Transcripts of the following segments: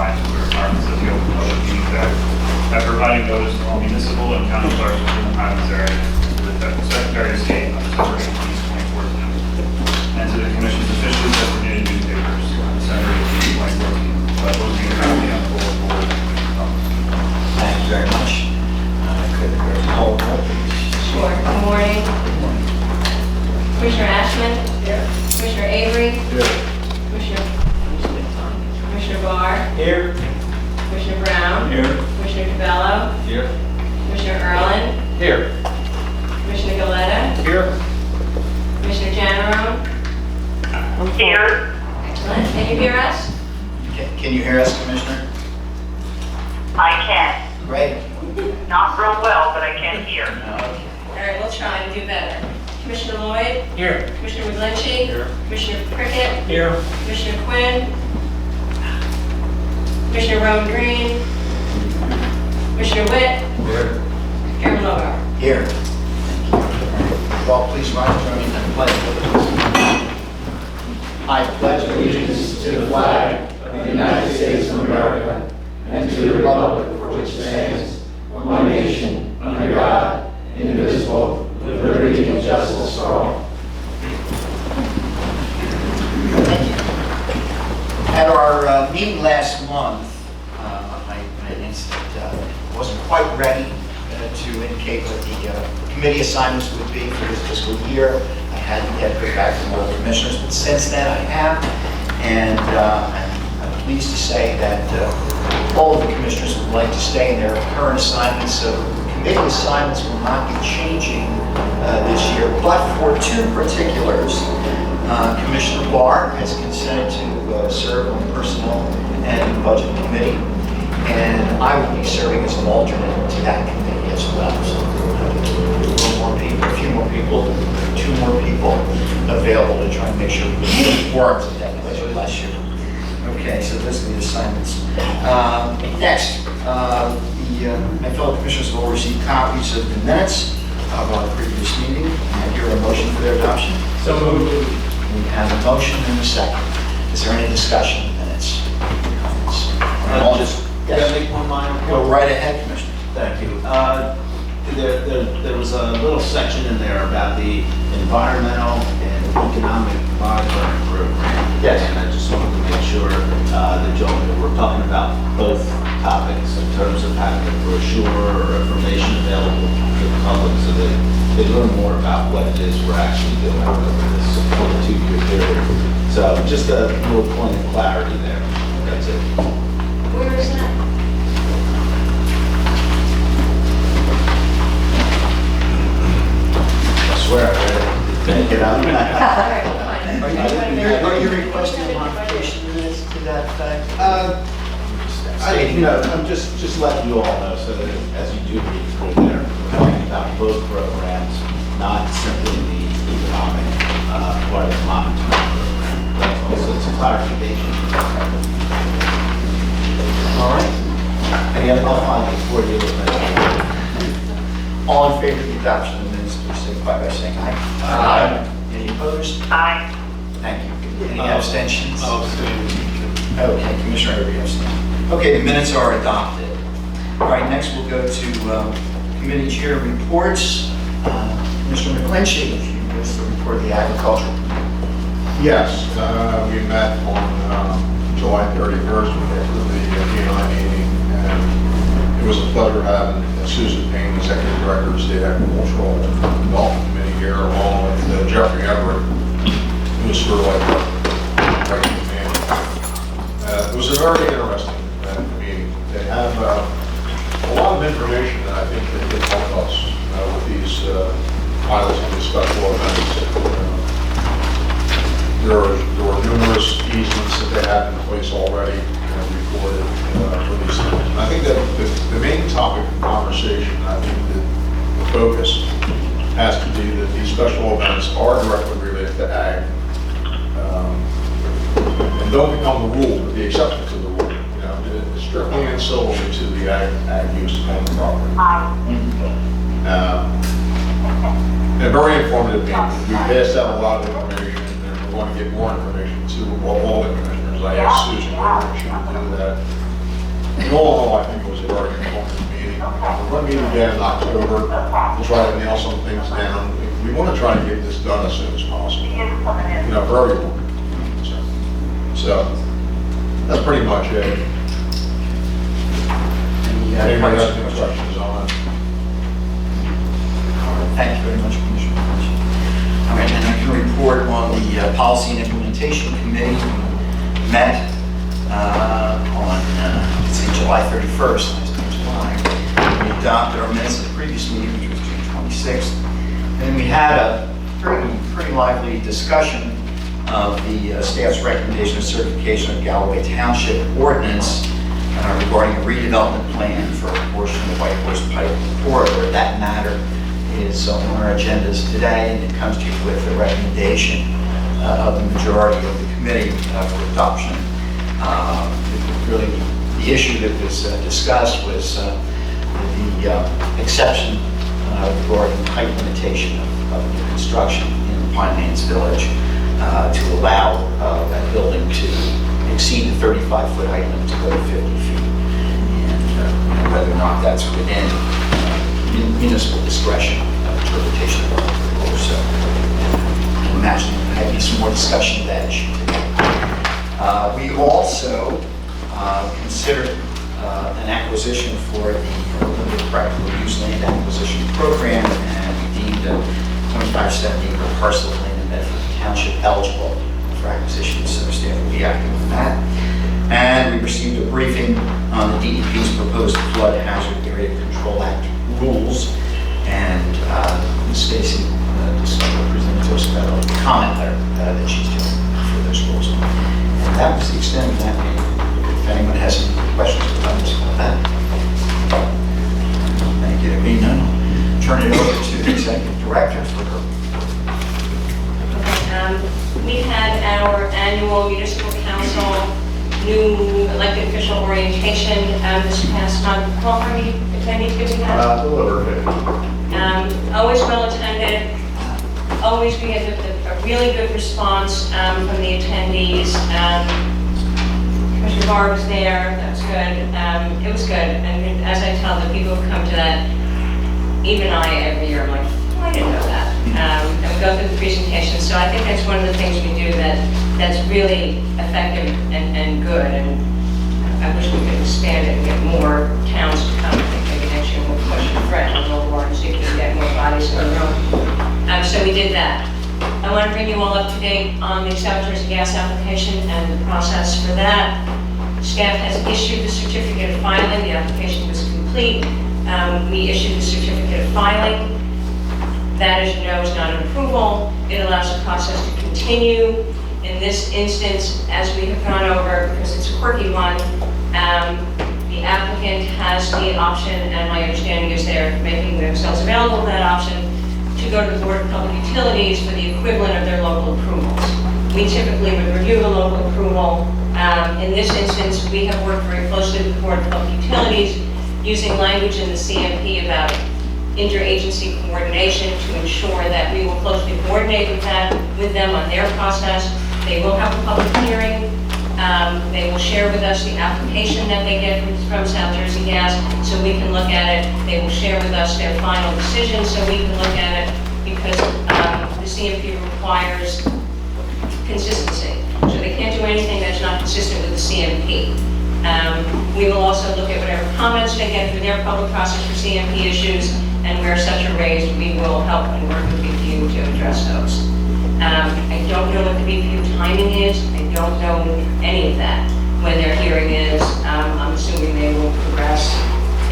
compliance with the requirements of the Open Public Meetings Act by providing notice to all municipal and county clerks within the Pinelands area to the Secretary of State on December 18, 2014, and to the Commission's officially designated newspapers on December 18, 2014, by posting a copy on the bulletin board. Thank you very much. Could the whole roll, please? Sure. Good morning. Commissioner Ashman? Here. Commissioner Avery? Here. Commissioner Barr? Here. Commissioner Brown? Here. Commissioner DeBello? Here. Commissioner Erlin? Here. Commissioner Galletta? Here. Commissioner Janarone? Here. Excellent. Can you hear us? Can you hear us, Commissioner? I can. Great. Not real well, but I can hear. All right, we'll try to do better. Commissioner Lloyd? Here. Commissioner McGlinchey? Here. Commissioner Prickett? Here. Commissioner Quinn? Commissioner Rowan Green? Commissioner Witt? Here. Chairman Logar? Here. Well, please rise and join me in the pledge. I pledge allegiance to the flag of the United States of America and to the republic for which it stands, one nation, under God, indivisible, with liberty and justice for all. Thank you. At our meeting last month, I announced that I wasn't quite ready to indicate what the committee assignments would be for this fiscal year. I hadn't yet heard back from all the commissioners, but since then I have, and I'm pleased to say that all of the commissioners would like to stay in their current assignments, so committee assignments will not be changing this year, but for two particulars. Commissioner Barr has consented to serve on the Personnel and Budget Committee, and I will be serving as an alternate to that committee as well. So a few more people, two more people available to try and make sure we work with that budget last year. Okay, so those are the assignments. Next, my fellow commissioners have all received copies of the minutes of our previous meeting. I hear a motion for their adoption. So moved. We have a motion and a second. Is there any discussion of the minutes? Can I make one minor point? Go right ahead, Commissioner. Thank you. There was a little section in there about the environmental and economic monitoring program. Yes. And I just wanted to make sure that we're talking about both topics in terms of having a brochure or information available to the public so that they learn more about what it is we're actually doing over this 2-year period. So just a little point of clarity there. That's it. Where is that? I swear I read it. Didn't get out. All right, fine. Are you requesting a modification to this to that effect? I'm just letting you all know so that as you do read through there, we're talking about both programs, not simply the economic part of the monitoring program. That's also it's a clarification. All right. Any other comments? Before you look at All in favor of the adoption of the minutes, please signify by saying aye. Aye. Any opposed? Aye. Thank you. Any abstentions? I'll abstain. Okay, Commissioner Avery abstained. Okay, the minutes are adopted. All right, next we'll go to committee chair reports. Mr. McGlinchey, if you wish to report the agricultural. Yes, we met on July 31st for the DNI meeting, and it was a pleasure having Susan Payne, Executive Director of the State Agricultural Development Committee here, along with Jeffrey Everett, who's sort of like right in command. It was a very interesting meeting. They have a lot of information that I think that could help us with these pilots and these special events. There were numerous easements that they had in place already recorded for these things. And I think that the main topic of conversation, I think that the focus has to be that these special events are directly related to ag and don't become the rule, but the exception to the rule. It's strictly and solely to the ag use on the property. And very informative meeting. We passed out a lot of information, and we're going to get more information to all the commissioners. I asked Susan whether she would do that. In all, I think it was a very informative meeting. We're going to meet again in October to try to nail some things down. We want to try to get this done as soon as possible, for everyone. So, that's pretty much it. Anybody has any questions on it? Thank you very much, Commissioner Lynch. All right, and I can report on the Policy and Implementation Committee. We met on, let's see, July 31st, last July. We adopted our minutes of the previous meeting, which was June 26th. And we had a pretty lively discussion of the staff's recommendation of certification of Galloway Township Ordinance regarding a redevelopment plan for a portion of the White Horse Pike corridor. That matter is on our agendas today, and it comes to you with the recommendation of the majority of the committee for adoption. Really, the issue that was discussed was the exception regarding height limitation of new construction in Pinelands Village to allow that building to exceed the 35-foot height limit to go to 50 feet. And whether or not that's within municipal discretion of interpretation of the rules. So I can imagine there might be some more discussion of that issue today. We also considered an acquisition for the limited practical use land acquisition program, and we deemed a 25-70-acre parcel of land in Medford Township eligible for acquisition, so staff will be active on that. And we received a briefing on the DEP's proposed Flood Hazard Area Control Act rules, and Ms. Stacy presented to us about a comment letter that she's doing for those rules. And that was the extent of that meeting. If anyone has any questions or comments about that. Thank you. There being none, I'll turn it over to the Executive Director for her. We had our annual municipal council new elected official orientation this past month. How many attendees did we have? A little over 50. Always well attended. Always we had a really good response from the attendees. Commissioner Barr was there. That was good. It was good. And as I tell the people who come to that, even I every year, I'm like, oh, I didn't know that. And we go through the presentation. So I think that's one of the things we do that's really effective and good. And I wish we could expand it and get more towns to come. I think maybe next year we'll push Fred a little more and see if we can get more bodies in the room. So we did that. I want to bring you all up to date on the Southwest gas application and the process for that. Staff has issued the certificate of filing. The application was complete. We issued the certificate of filing. That, as you know, is not an approval. It allows the process to continue. In this instance, as we have gone over, because it's a quirky one, the applicant has the option, and my understanding is they're making themselves available to that option, to go to the Board of Public Utilities for the equivalent of their local approvals. We typically would review the local approval. In this instance, we have worked very closely with the Board of Public Utilities, using language in the CMP about interagency coordination to ensure that we will closely coordinate with them on their process. They will have a public hearing. They will share with us the application that they get from South Jersey Gas so we can look at it. They will share with us their final decision so we can look at it, because the CMP requires consistency. So they can't do anything that's not consistent with the CMP. We will also look at whatever comments they get through their public process for CMP issues, and where such are raised, we will help and work with BPU to address those. I don't know what the BPU timing is. I don't know any of that. When their hearing is, I'm assuming they will progress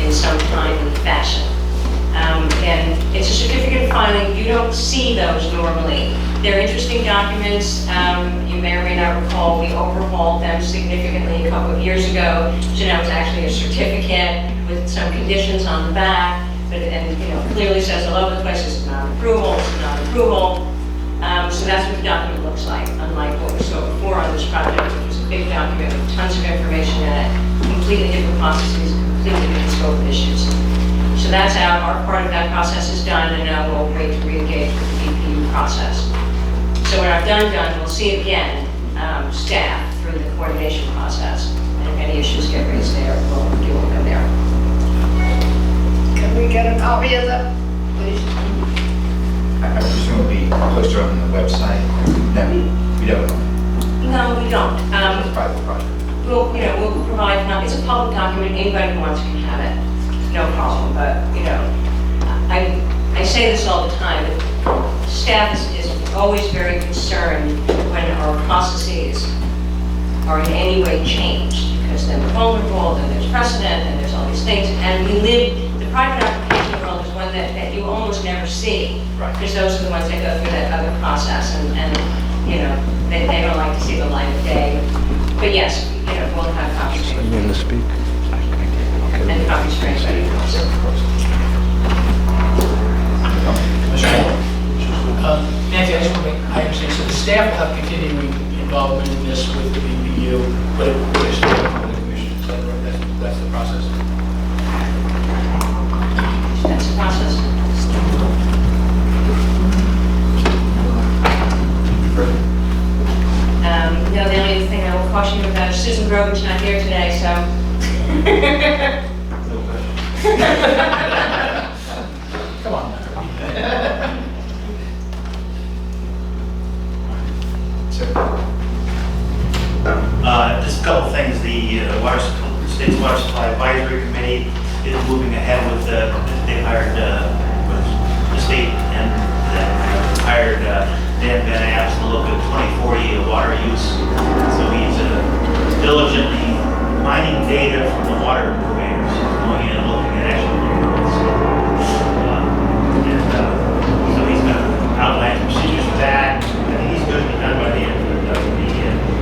in some timely fashion. Again, it's a certificate of filing. You don't see those normally. They're interesting documents. You may or may not recall we overhauled them significantly a couple of years ago. So now it's actually a certificate with some conditions on the back. And clearly says all over the place, this is not approval, this is not approval. So that's what the document looks like, unlike what we saw before on this project, which was a big document with tons of information in it, completely different processes, completely different scope of issues. So that's out. Our part of that process is done, and now we'll wait to re-engage with the BPU process. So when I'm done, we'll see again staff through the coordination process. And if any issues get raised there, we'll copy of that, please? I presume it'll be posted on the website. No, we don't. No, we don't. It's a private project. We'll provide, it's a public document, anybody who wants can have it, no problem, but, I say this all the time, that staff is always very concerned when our processes are in any way changed, because then we're vulnerable, then there's precedent, and there's all these things, and the private application world is one that you almost never see. Right. Because those are the ones that go through that other process, and they don't like to see the light of day. But yes, we'll have copies for you. to speak? And copies for anybody who wants. Nancy, I just want to make, I understand, so the staff will have continuing involvement in this with the BPU, but it will stay with the commission, is that right? That's the process? That's the process. No, the only thing I will caution you about is Susan Grogan's not here today, so. Come on. Just a couple of things. The State's Water Supply Advisory Committee is moving ahead with, they hired, the state and hired Dan Van Apps to look at 2040 water use. So he's diligently mining data from the water purveyors, going in and looking at actual numbers. So he's going to outline procedures for that. I think he's going to be done by the end of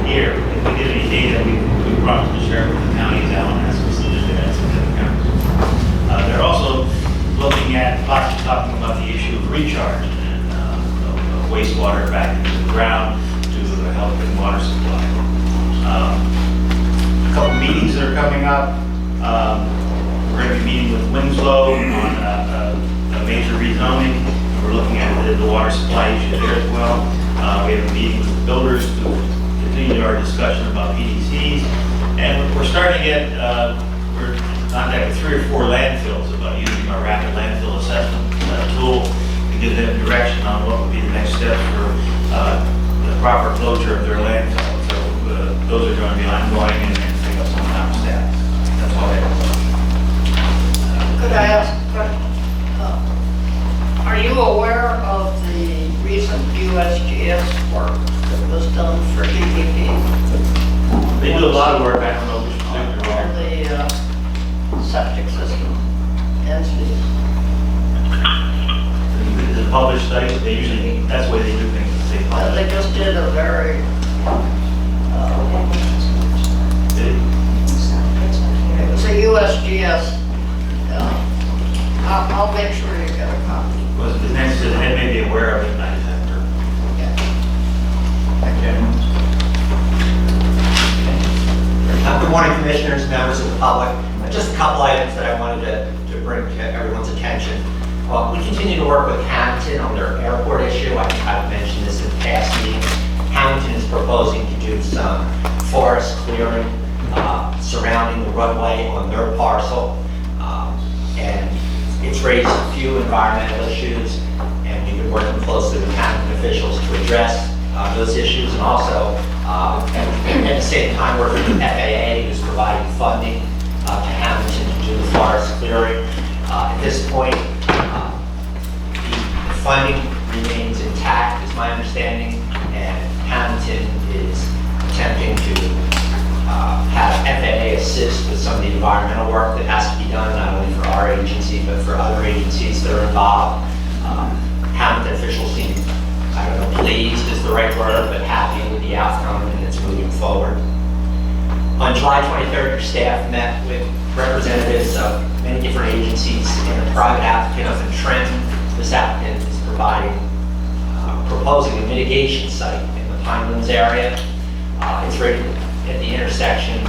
the year. If we get any data, we brought to share with the counties out, and that's specifically that's in the counties. They're also looking at possibly talking about the issue of recharge and wastewater back into the ground to help in water supply. A couple meetings that are coming up. We're going to be meeting with Winslow on a major rezoning. We're looking at the water supply issue there as well. We have a meeting with the builders to continue our discussion about PDCs. And we're starting to get, we're contacting 3 or 4 landfills about using our rapid landfill assessment tool to give them direction on what would be the next steps for the proper closure of their landfill. So those are going to be ongoing and take up some time to staff. That's all I have. Could I ask a question? Are you aware of the recent USGS work that was done for DEP? They do a lot of work. I don't know which particular On one. the septic system entities? The published studies, they usually, that's the way they do things. They publish. They just did a very, it was a USGS. I'll make sure you get a copy. Was the next to the head may be aware of it, and I just have to. Thank you. Good morning, commissioners, members of the public. Just a couple items that I wanted to bring to everyone's attention. We continue to work with Hamilton on their airport issue. I think I've mentioned this in past meetings. Hamilton is proposing to do some forest clearing surrounding the runway on their parcel. And it's raised a few environmental issues, and we've been working closely with Hamilton officials to address those issues, and also at the same time working with FAA, who's providing funding to Hamilton to do the forest clearing. At this point, the funding remains intact, is my understanding, and Hamilton is attempting to have FAA assist with some of the environmental work that has to be done, not only for our agency, but for other agencies that are involved. Hamilton officials seem, I don't know, pleased is the right word, but happy with the outcome, and it's moving forward. On July 23rd, your staff met with representatives of many different agencies and a private applicant up in Trenton. This applicant is proposing a mitigation site in the Pinelands area. It's right at the intersection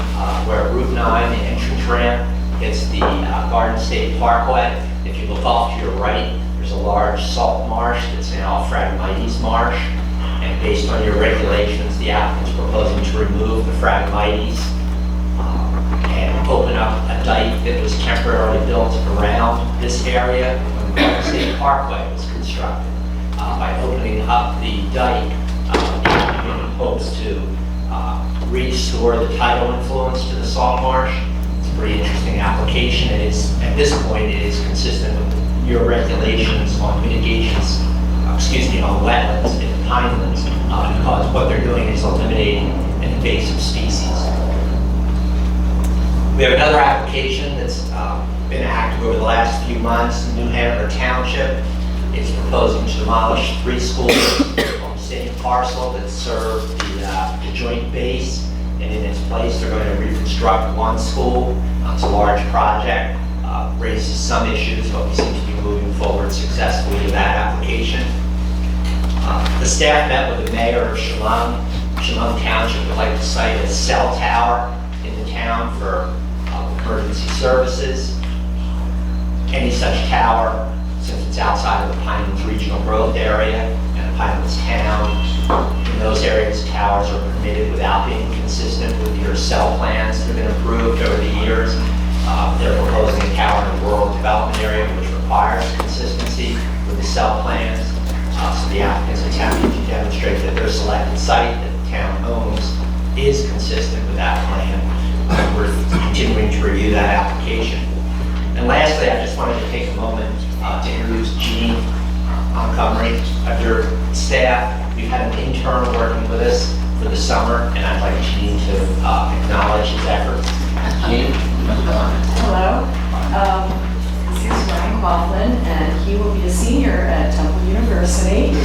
where Route 9, the entrance ramp, hits the Garden State Parkway. If you look off to your right, there's a large salt marsh that's now Phragmites marsh. And based on your regulations, the applicant's proposing to remove the Phragmites and open up a dike that was temporarily built around this area. When Garden State Parkway was constructed. By opening up the dike, the applicant hopes to restore the tidal influence to the salt marsh. It's a pretty interesting application. It is, at this point, it is consistent with your regulations on mitigations, on wetlands in the Pinelands, because what they're doing is eliminating an invasive species. We have another application that's been active over the last few months. New Hanover Township is proposing to demolish 3 schools on the same parcel that serve the joint base, and in its place they're going to reconstruct 1 school. It's a large project, raises some issues, but we seem to be moving forward successfully with that application. The staff met with the mayor of Shalom. Shalom Township would like to site a cell tower in the town for emergency services. Any such tower, since it's outside of the Pinelands Regional Growth Area and the Pinelands Town, in those areas, towers are permitted without being consistent with your cell plans that have been approved over the years. They're proposing a tower in a rural development area which requires consistency with the cell plans. So the applicants are attempting to demonstrate that their selected site that the town owns is consistent with that plan. We're continuing to review that application. And lastly, I just wanted to take a moment to introduce Gene Montgomery of your staff. We've had an intern working with us for the summer, and I'd like Gene to acknowledge his efforts. Gene? Hello. This is Ryan Coughlin, and he will be a senior at Temple University.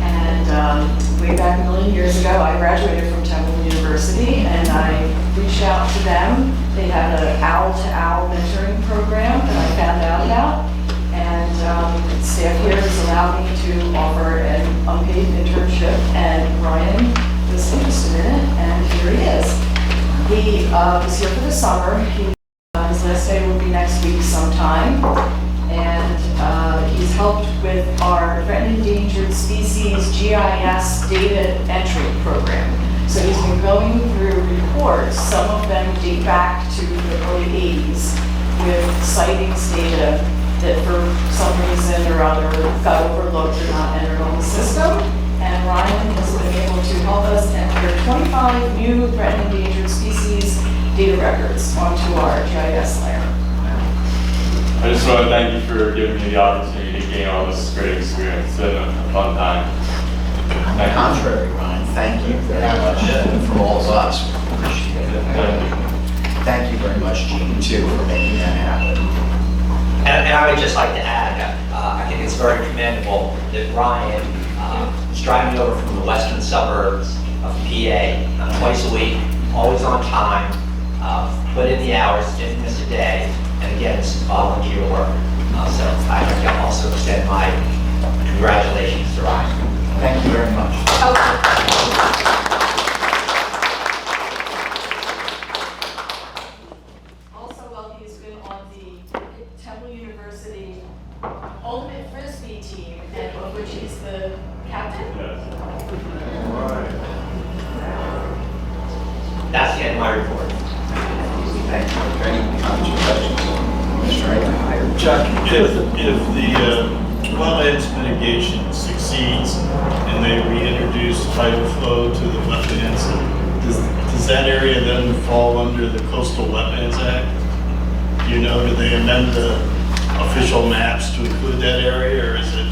And way back a million years ago, I graduated from Temple University, and I reached out to them. They had an owl-to-owl mentoring program that I found out about. And staff here has allowed me to offer an unpaid internship, and Ryan was interested in it, and here he is. He was here for the summer. His last day will be next week sometime, and he's helped with our threatened endangered species GIS data entry program. So he's been going through reports, some of them date back to the early 80s, with sightings data that for some reason or other got overlooked or not entered on the system. And Ryan has been able to help us enter 25 new threatened endangered species data records onto our GIS layer. I just want to thank you for giving me the opportunity to gain all this great experience. It's been a fun time. On the contrary, Ryan, thank you very much from all of us. Appreciate it. Thank you very much, Gene, too, for making that happen. And I would just like to add, I think it's very commendable that Ryan is driving over from the western suburbs of PA twice a week, always on time, put in the hours, didn't miss a day, and again, this is volunteer work. So I'd like to also extend my congratulations to Ryan. Thank you very much. Also, well, he's been on the Temple University Ultimate Frisbee team, and of which he's the captain. Yes. That's the end of my report. Thank you. Any comments or questions? Mr. Aiden? Chuck, if the wetlands mitigation succeeds and they reintroduce tidal flow to the wetlands, does that area then fall under the Coastal Wetlands Act? Do you know, do they amend the official maps to include that area, or is it?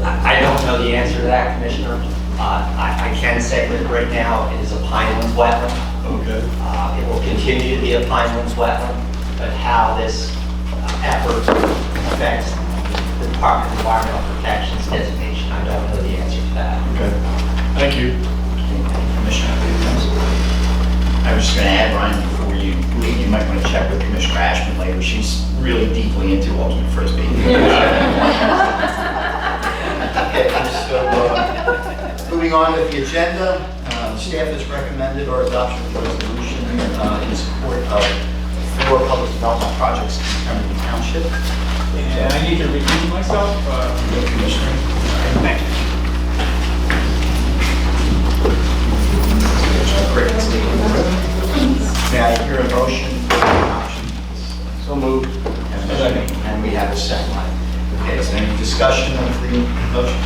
I don't know the answer to that, Commissioner. I can say that right now it is a Pinelands wetland. Okay. It will continue to be a Pinelands wetland, but how this effort affects the Department of Environmental Protection's designation, I don't know the answer to that. Okay. Thank you. Commissioner, I was just going to add, Ryan, before you leave, you might want to check with Commissioner Ashman later. She's really deeply into ultimate frisbee. Okay, so moving on with the agenda, staff has recommended our adoption of the resolution in support of 4 public development projects in Temple Township. And I need to recuse myself. Commissioner. Thank you. May I hear a motion for adoption? So moved. And we have a second. Okay, is there any discussion of the motion?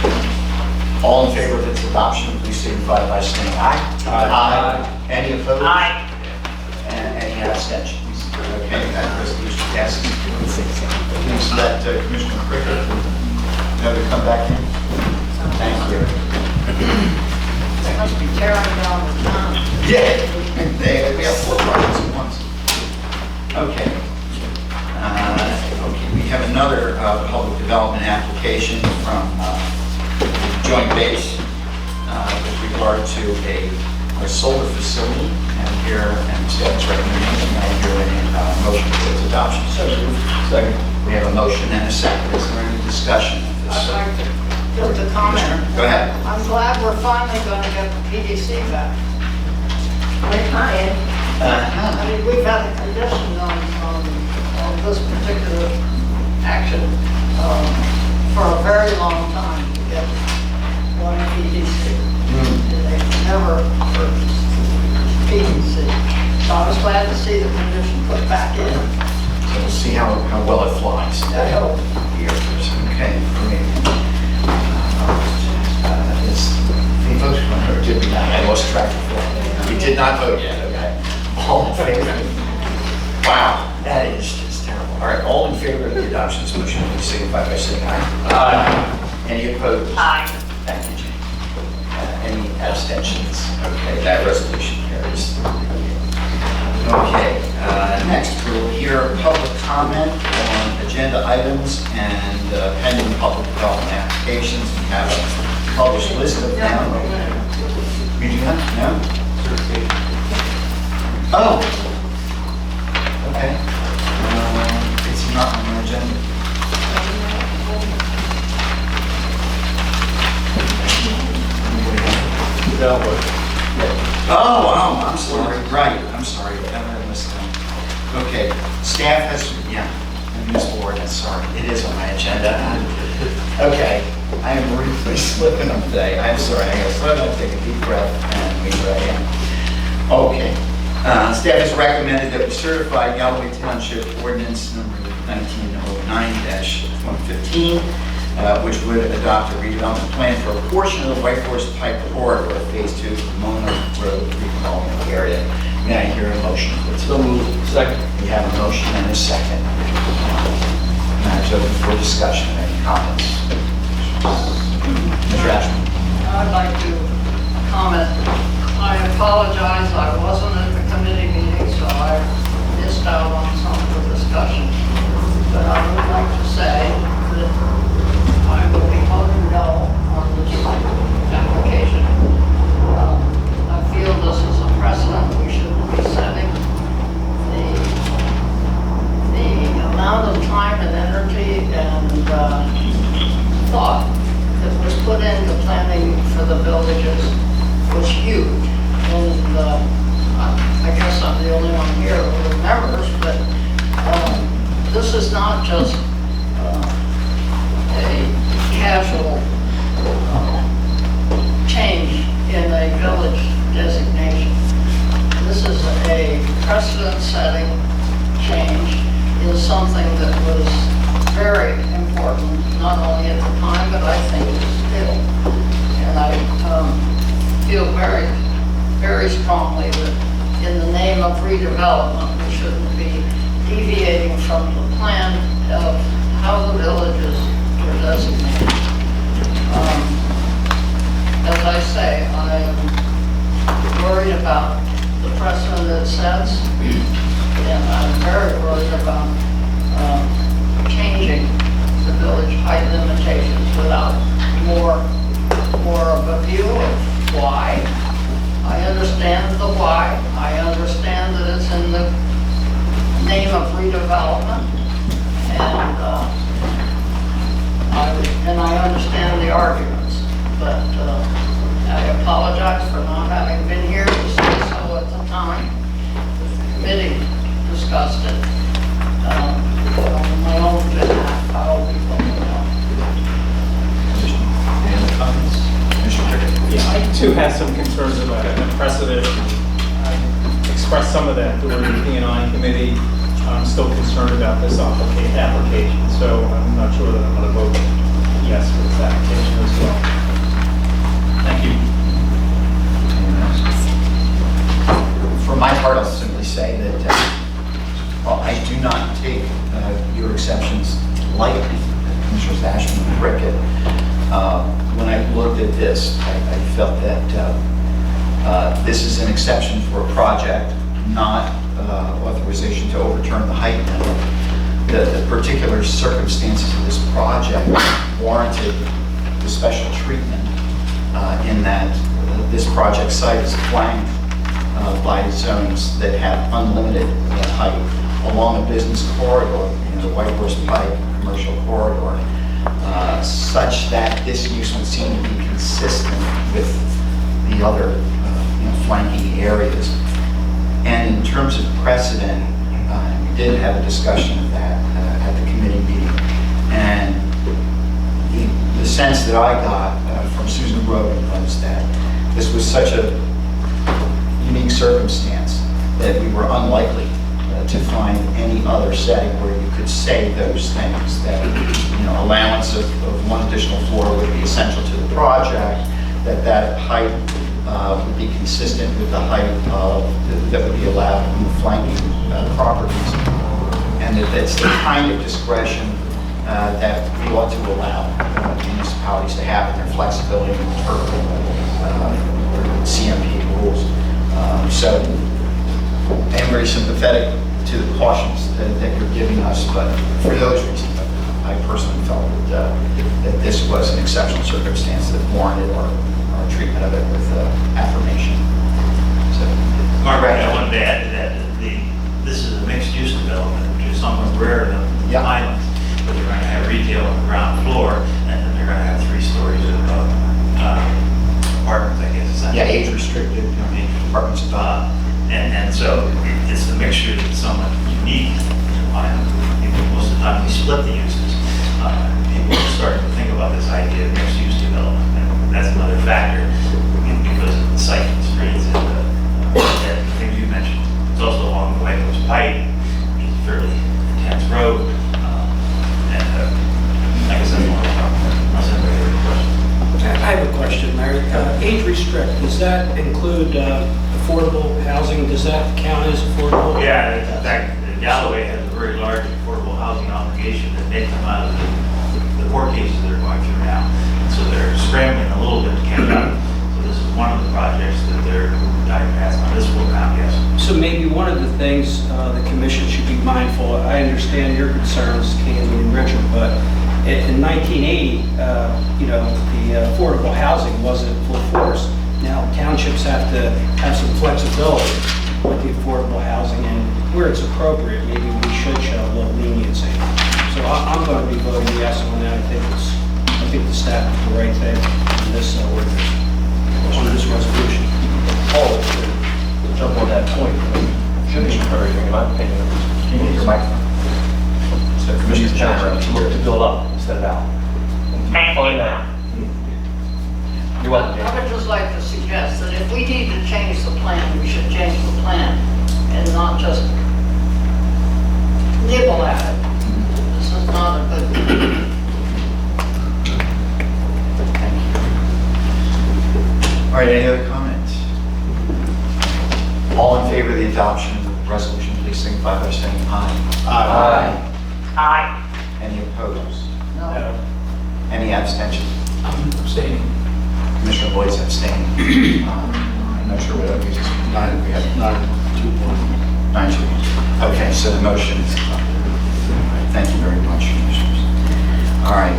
All in favor of its adoption, please signify by saying aye. Aye. Any opposed? Aye. And any abstentions? Okay, that resolution passes. Please let Commissioner Cricket know to come back in. Thank you. They must be tearing down the town. Yeah, we have 4 projects at once. Okay. Okay, we have another public development application from Joint Base with regard to a solar facility, and here, and staff's recommendation, I hear a motion for its adoption. So moved. Second. We have a motion and a second. Is there any discussion of this? I'd like to, just a comment. Go ahead. I'm glad we're finally going to get the PDC back. We're trying. I mean, we've had a condition on this particular action for a very long time to get one PDC. They've never purchased PDC. So I was glad to see the condition put back in. So we'll see how well it flies. I hope. Okay, great. Did we not? I lost track of it. We did not vote yet, okay? All in favor? Wow, that is just terrible. All right, all in favor of the adoption of this motion, please signify by saying aye. Aye. Any opposed? Aye. Thank you, Jane. Any abstentions? Okay, that resolution carries. Okay, next we'll hear public comment on agenda items and pending public development applications. We have a published list of them. We do not? No? Oh! Okay. It's not on our agenda. Oh, I'm sorry, right, I'm sorry, I missed that. Okay, staff has, yeah, municipal ordinance, sorry, it is on my agenda. Okay, I am really slipping up today, I'm sorry, I gotta slow down, take a deep breath, and move right in. Okay, staff has recommended that we certify Galloway Township Ordinance number 1909-115, which would adopt a redevelopment plan for a portion of the White Horse Pike corridor, phase 2 of the Mona Road redevelopment area. May I hear a motion? So moved. Second. We have a motion and a second. Now it's open for discussion. Any comments? Mr. Ashman. I'd like to comment. I apologize, I wasn't at the committee meeting, so I missed out on some of the discussion. But I would like to say that I will be voting no on this application. I feel this is a precedent we shouldn't be setting. The amount of time and energy and thought that was put into planning for the villages was huge. And I guess I'm the only one here who remembers, but this is not just a casual change in a village designation. This is a precedent-setting change in something that was very important, not only at the time, but I think still. And I feel very, very strongly that in the name of redevelopment, we shouldn't be deviating from the plan of how the villages were designated. As I say, I am worried about the precedent it sets, and I'm very worried about changing the village height limitations without more of a view of why. I understand the why. I understand that it's in the name of redevelopment, and I understand the arguments, but I apologize for not having been here to say so at the time. The committee discussed it. On my own behalf, I'll be voting no. Any other comments? Commissioner Cricket? Yeah, I too have some concerns about it, the precedent. I expressed some of that during the P&I committee. I'm still concerned about about this application, so I'm not sure that I'm going to vote yes for this application as well. Thank you. For my part, I'll simply say that well, I do not take your exceptions lightly, Commissioners Ashman and Rickett. When I looked at this, I felt that this is an exception for a project, not authorization to overturn the height limit. The particular circumstances of this project warranted the special treatment in that this project site is flanked by zones that have unlimited height along a business corridor, White Horse Pike, commercial corridor, such that this use would seem to be consistent with the other flanking areas. And in terms of precedent, we did have a discussion of that at the committee meeting. And the sense that I got from Susan Roden was that this was such a unique circumstance that we were unlikely to find any other setting where you could say those things, that allowance of one additional floor would be essential to the project, that height would be consistent with the height that would be allowed in the flanking properties, and that it's the kind of discretion that we ought to allow municipalities to have in their flexibility in interpreting CMP rules. So I am very sympathetic to the cautions that you're giving us, but for those reasons, I personally felt that this was an exceptional circumstance that warranted our treatment of it with affirmation. So, Margaret, I wanted to add to that, this is a mixed-use development, which is somewhat rare in the islands, but they're going to have retail on the ground floor, and then they're going to have 3 stories of apartments, I guess. Yeah, age-restricted apartments. And so it's the mixture that's somewhat unique in the island. Most of the time we split the uses. People are starting to think about this idea of mixed-use development, and that's another factor because of the site constraints and the things you mentioned. It's also along the White Horse Pike, which is a fairly intense road. And I guess that's one of the problems. Unless anybody has a question. I have a question, Larry. Age restrict, does that include affordable housing? Does that count as affordable? Yeah, in fact, Galloway has a very large affordable housing obligation that may come out of the court cases they're going through now. So they're scrambling a little bit to catch up. So this is one of the projects that they're diving past on this one now, yes. So maybe one of the things the commission should be mindful of, I understand your concerns, Kingsley and Richard, but in 1980, the affordable housing wasn't full force. Now townships have to have some flexibility with the affordable housing, and where it's appropriate, maybe we should show a little leniency. So I'm going to be voting yes on that. I think the staff did the right thing on this ordinance, on this resolution. Oh, to jump on that point, shouldn't be encouraging, in my opinion, can you get your microphone? So Commissioner Chandler, look to build up instead of out. Thank you. You're welcome, I would just like to suggest that if we need to change the plan, we should change the plan and not just nibble at it. This is not a good thing. All right, any other comments? All in favor of the adoption of the resolution, please signify by saying aye. Aye. Aye. Any opposed? No. Any abstentions? I'm abstaining. Commissioner Boyd's abstaining. I'm not sure what that means. We have 9-2. 9-2. Okay, so the motion is thank you very much, Commissioners. All right,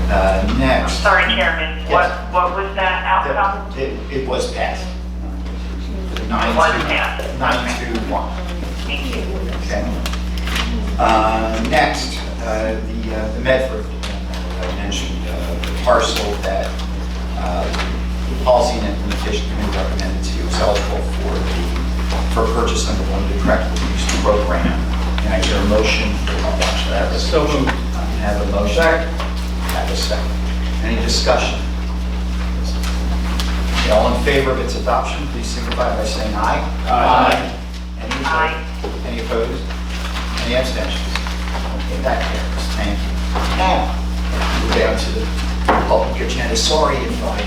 next. Sorry, Chairman, Yes. what was that outcome? It was passed. Was passed. 9-2-1. Thank you. Okay. Next, the Medford, I mentioned the parcel that the Policy and Implementation Committee recommended to you is eligible for purchase under one of the correctable use program. Can I hear a motion for adoption of that resolution? So moved. Have a motion. Have a second. Any discussion? Okay, all in favor of its adoption, please signify by saying aye. Aye. Any opposed? Aye. Any opposed? Any abstentions? Okay, that carries, thank you. Now, move down to the public agenda. Sorry if I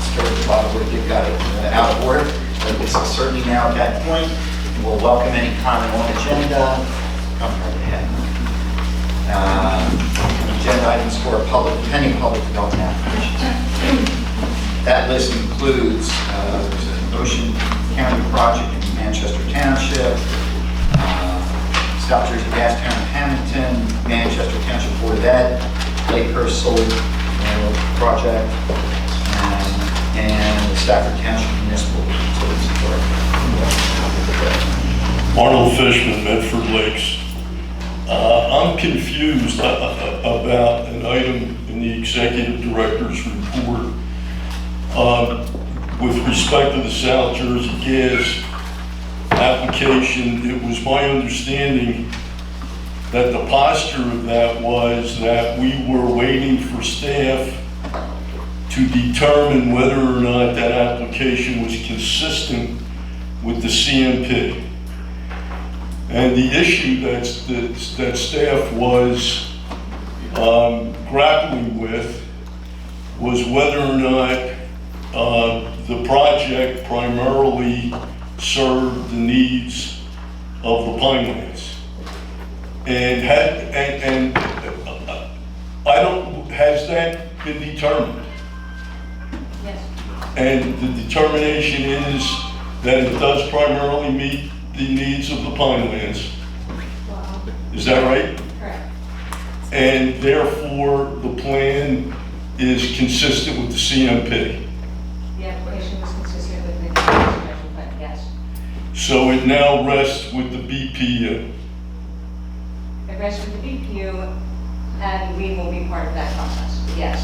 stirred the pot where you got it out of order, but this is certainly now at that point. We'll welcome any comment on agenda. Come right ahead. Agenda items for pending public development applications. That list includes there's an Ocean County project in Manchester Township, South Jersey Gas Town in Hamilton, Manchester Township Board of Ed, Lakehurst Solar project, and the Stafford Township Municipal Utilities Authority. Arnold Fishman, Medford Lakes. I'm confused about an item in the executive director's report with respect to the South Jersey Gas application. It was my understanding that the posture of that was that we were waiting for staff to determine whether or not that application was consistent with the CMP. And the issue that staff was grappling with was whether or not the project primarily served the needs of the Pinelands. And has that been determined? Yes. And the determination is that it does primarily meet the needs of the Pinelands. Wow. Is that right? Correct. And therefore, the plan is consistent with the CMP. The application was consistent with the special plan, yes. So it now rests with the BPU. It rests with the BPU, and we will be part of that process, yes.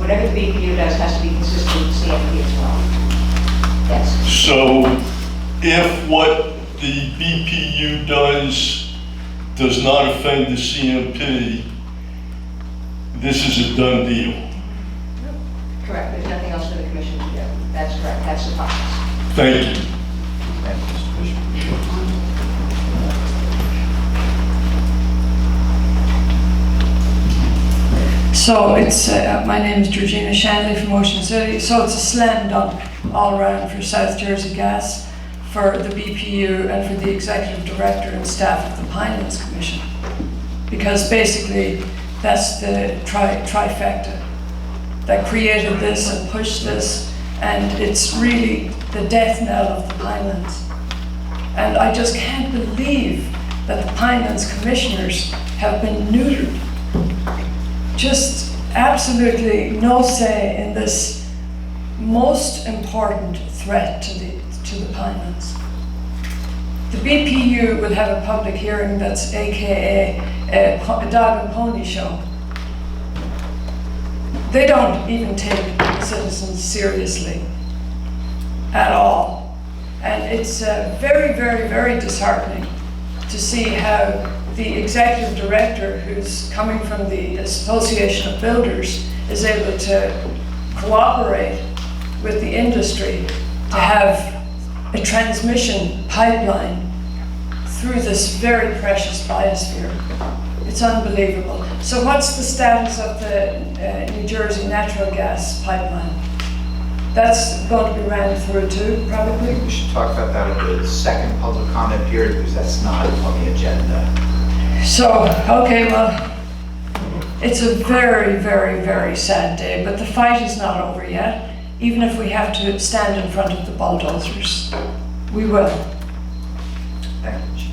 Whatever the BPU does has to be consistent with the CMP as well. Yes. So if what the BPU does not offend the CMP, this is a done deal. Correct, there's nothing else for the commission to do. That's correct, that's the process. Thank you. Thank you, Mr. Fishman. So it's, my name is Georgina Shanley from Ocean City. So it's a slam dunk all around for South Jersey Gas, for the BPU, and for the executive director and staff of the Pinelands Commission. Because basically, that's the trifecta that created this and pushed this, and it's really the death knell of the Pinelands. And I just can't believe that the Pinelands commissioners have been neutered. Just absolutely no say in this most important threat to the Pinelands. The BPU will have a public hearing that's AKA a dog and pony show. They don't even take the citizens seriously at all. And it's very, very, very disheartening to see how the executive director, who's coming from the Association of Builders, is able to cooperate with the industry to have a transmission pipeline through this very precious biosphere. It's unbelievable. So what's the status of the New Jersey natural gas pipeline? That's going to be ran through too, probably? We should talk about that at the second public comment period, because that's not on the agenda. So, okay, well, it's a very, very, very sad day, but the fight is not over yet. Even if we have to stand in front of the bulldozers, we will. Thank you.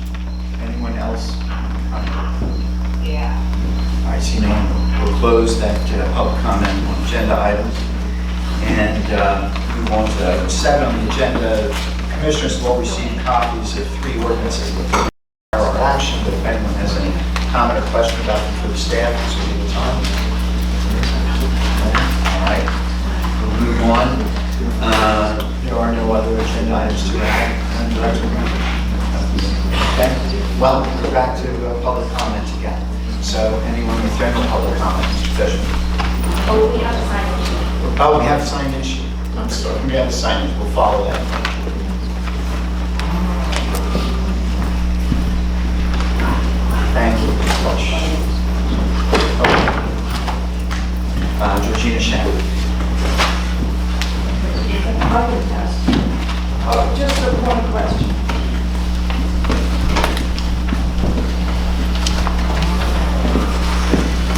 Anyone else? Yeah. I see no one. We'll close that public comment on agenda items and move on to item 7 on the agenda. Commissioners will receive copies of 3 ordinances with our action. But if anyone has any comment or question about them for the staff, this will be the time. All right, we'll move on. There are no other agenda items to add. Okay, well, we're back to public comment again. So anyone with general public comment, Mr. Fishman? Oh, we have to sign it. Oh, we have to sign issue. I'm sorry, we have to sign it. We'll follow that.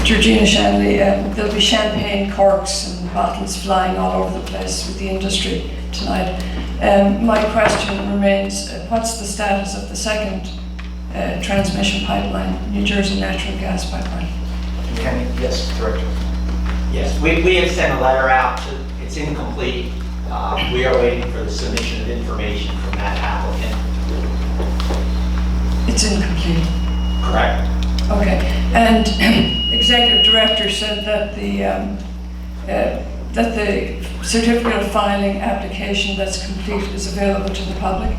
Georgina Shanley. There'll be champagne corks and bottles flying all over the place with the industry tonight. My question remains, what's the status of the second transmission pipeline, New Jersey natural gas pipeline? Yes, Director. Yes, we have sent a letter out. It's incomplete. We are waiting for the submission of information from that applicant. It's incomplete. Correct. Okay, and Executive Director said that the certificate of filing application that's complete is available to the public.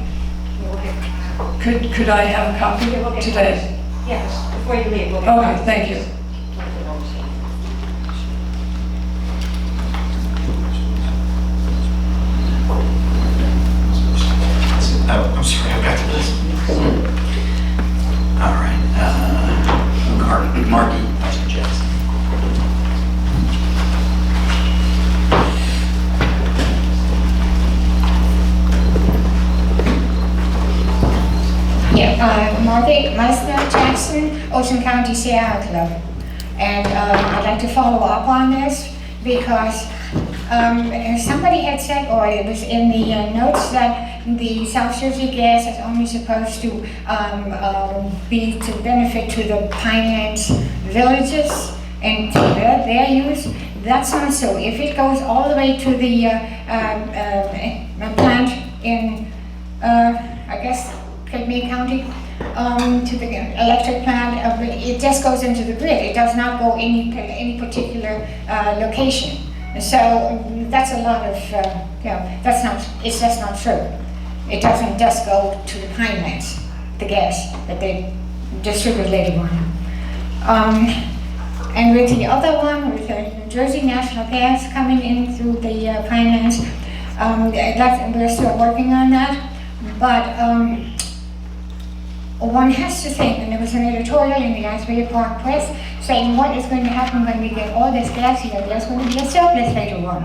Could I have a copy today? Yes, before you leave. We'll get Okay, copies. thank you. Oh, I'm sorry, I got this. All right, Marky, Mr. Jackson. Yeah, Margaret Jackson, Ocean County Sierra Club. And I'd like to follow up on this because somebody had said, or it was in the notes, that the South Jersey gas is only supposed to be to benefit to the Pinelands villages and to their use. That's not so. If it goes all the way to the plant in, I guess, Cape County, to the electric plant, it just goes into the grid. It does not go any particular location. So that's a lot of, it's just not true. It doesn't just go to the Pinelands, the gas that they distribute later on. And with the other one, with the New Jersey National Gas coming in through the Pinelands, we're still working on that. But one has to think, and there was an editorial in the Asbury Park Press saying what is going to happen when we get all this gas here. There's going to be a surplus later on.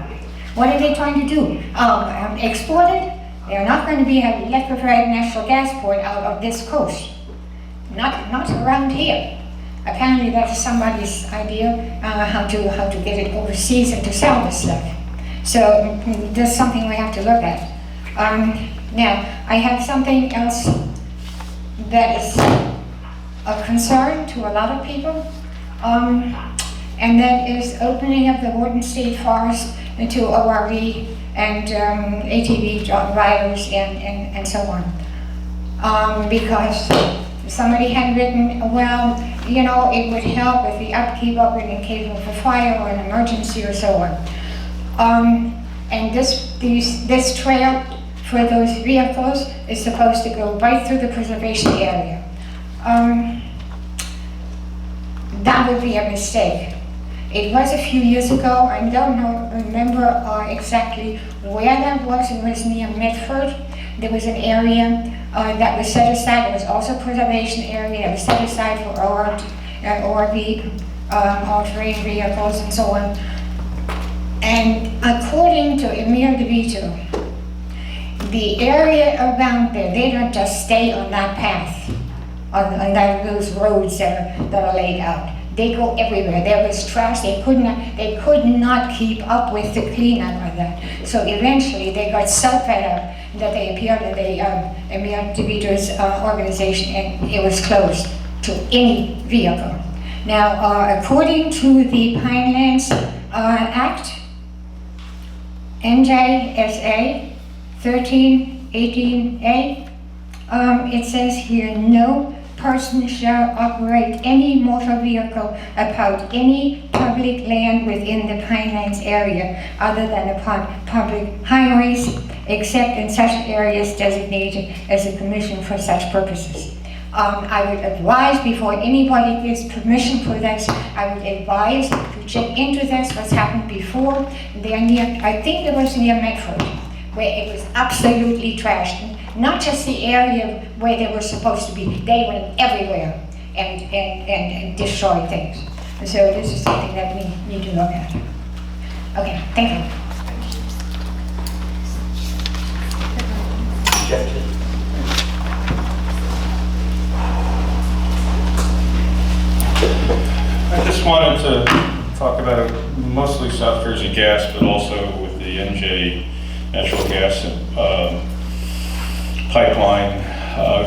What are they trying to do? Export it? They're not going to be an liquefied natural gas port out of this coast. Not around here. Apparently that's somebody's idea how to get it overseas and to sell this stuff. So there's something we have to look at. Now, I have something else that is a concern to a lot of people, and that is opening up the Warden State Forest to ORV and ATV riders and so on. Because somebody had written, well, you know, it would help with the upkeep of it in case of a fire or an emergency or so on. And this trail for those vehicles is supposed to go right through the preservation area. That would be a mistake. It was a few years ago. I don't remember exactly where that was. It was near Medford. There was an area that was set aside. It was also a preservation area that was set aside for ORV, all-terrain vehicles and so on. And according to Emir DeVito, the area around there, they don't just stay on that path, on those roads that are laid out. They go everywhere. There was trash. They could not keep up with the cleanup of that. So eventually, they got so fed up that they appeared at Emir DeVito's organization, and it was closed to any vehicle. Now, according to the Pinelands Act, NJSA 1318A, it says here, no person shall operate any motor vehicle about any public land within the Pinelands area other than upon public highways, except in such areas designated as a commission for such purposes. I would advise, before anybody gives permission for this, I would advise to check into this, what's happened before. I think it was near Medford, where it was absolutely trashed. Not just the area where they were supposed to be, they went everywhere and destroyed things. So this is something that we need to look at. Okay, thank you. I just just wanted to talk about mostly South Jersey Gas, but also with the NJ natural gas pipeline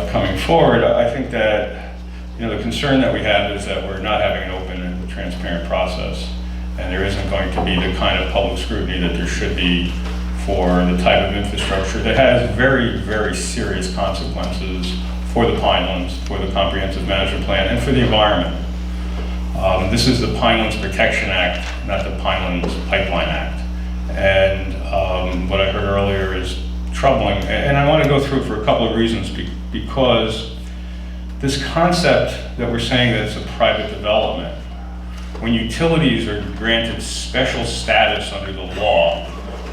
coming forward. I think that, the concern that we have is that we're not having an open and transparent process, and there isn't going to be the kind of public scrutiny that there should be for the type of infrastructure that has very, very serious consequences for the Pinelands, for the Comprehensive Management Plan, and for the environment. This is the Pinelands Protection Act, not the Pinelands Pipeline Act. And what I heard earlier is troubling, and I want to go through it for a couple of reasons, because this concept that we're saying that it's a private development, when utilities are granted special status under the law,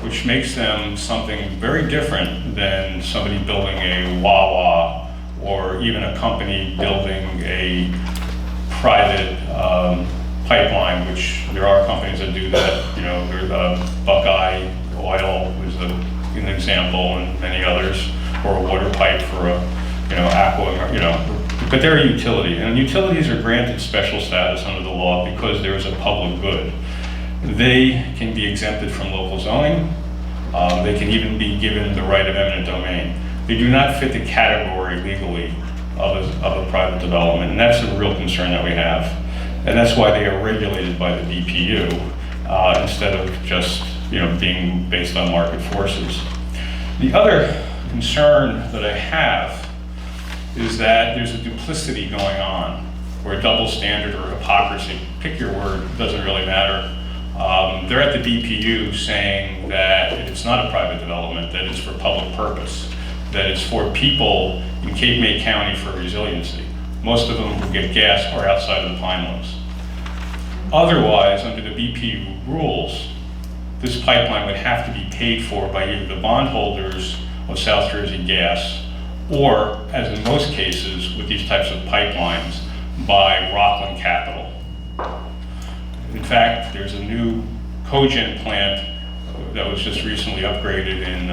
which makes them something very different than somebody building a Wawa or even a company building a private pipeline, which there are companies that do that. There's Buckeye Oil is an example, and many others, or a water pipe for aqua, but they're a utility, and utilities are granted special status under the law because there is a public good. They can be exempted from local zoning. They can even be given the right of eminent domain. They do not fit the category legally of a private development, and that's a real concern that we have. And that's why they are regulated by the BPU instead of just being based on market forces. The other concern that I have is that there's a duplicity going on, or a double standard or hypocrisy. Pick your word, it doesn't really matter. They're at the BPU saying that it's not a private development, that it's for public purpose, that it's for people in Cape May County for resiliency. Most of them who get gas are outside of the Pinelands. Otherwise, under the BPU rules, this pipeline would have to be paid for by either the bondholders of South Jersey Gas, or, as in most cases with these types of pipelines, by Rockland Capital. In fact, there's a new cogen plant that was just recently upgraded in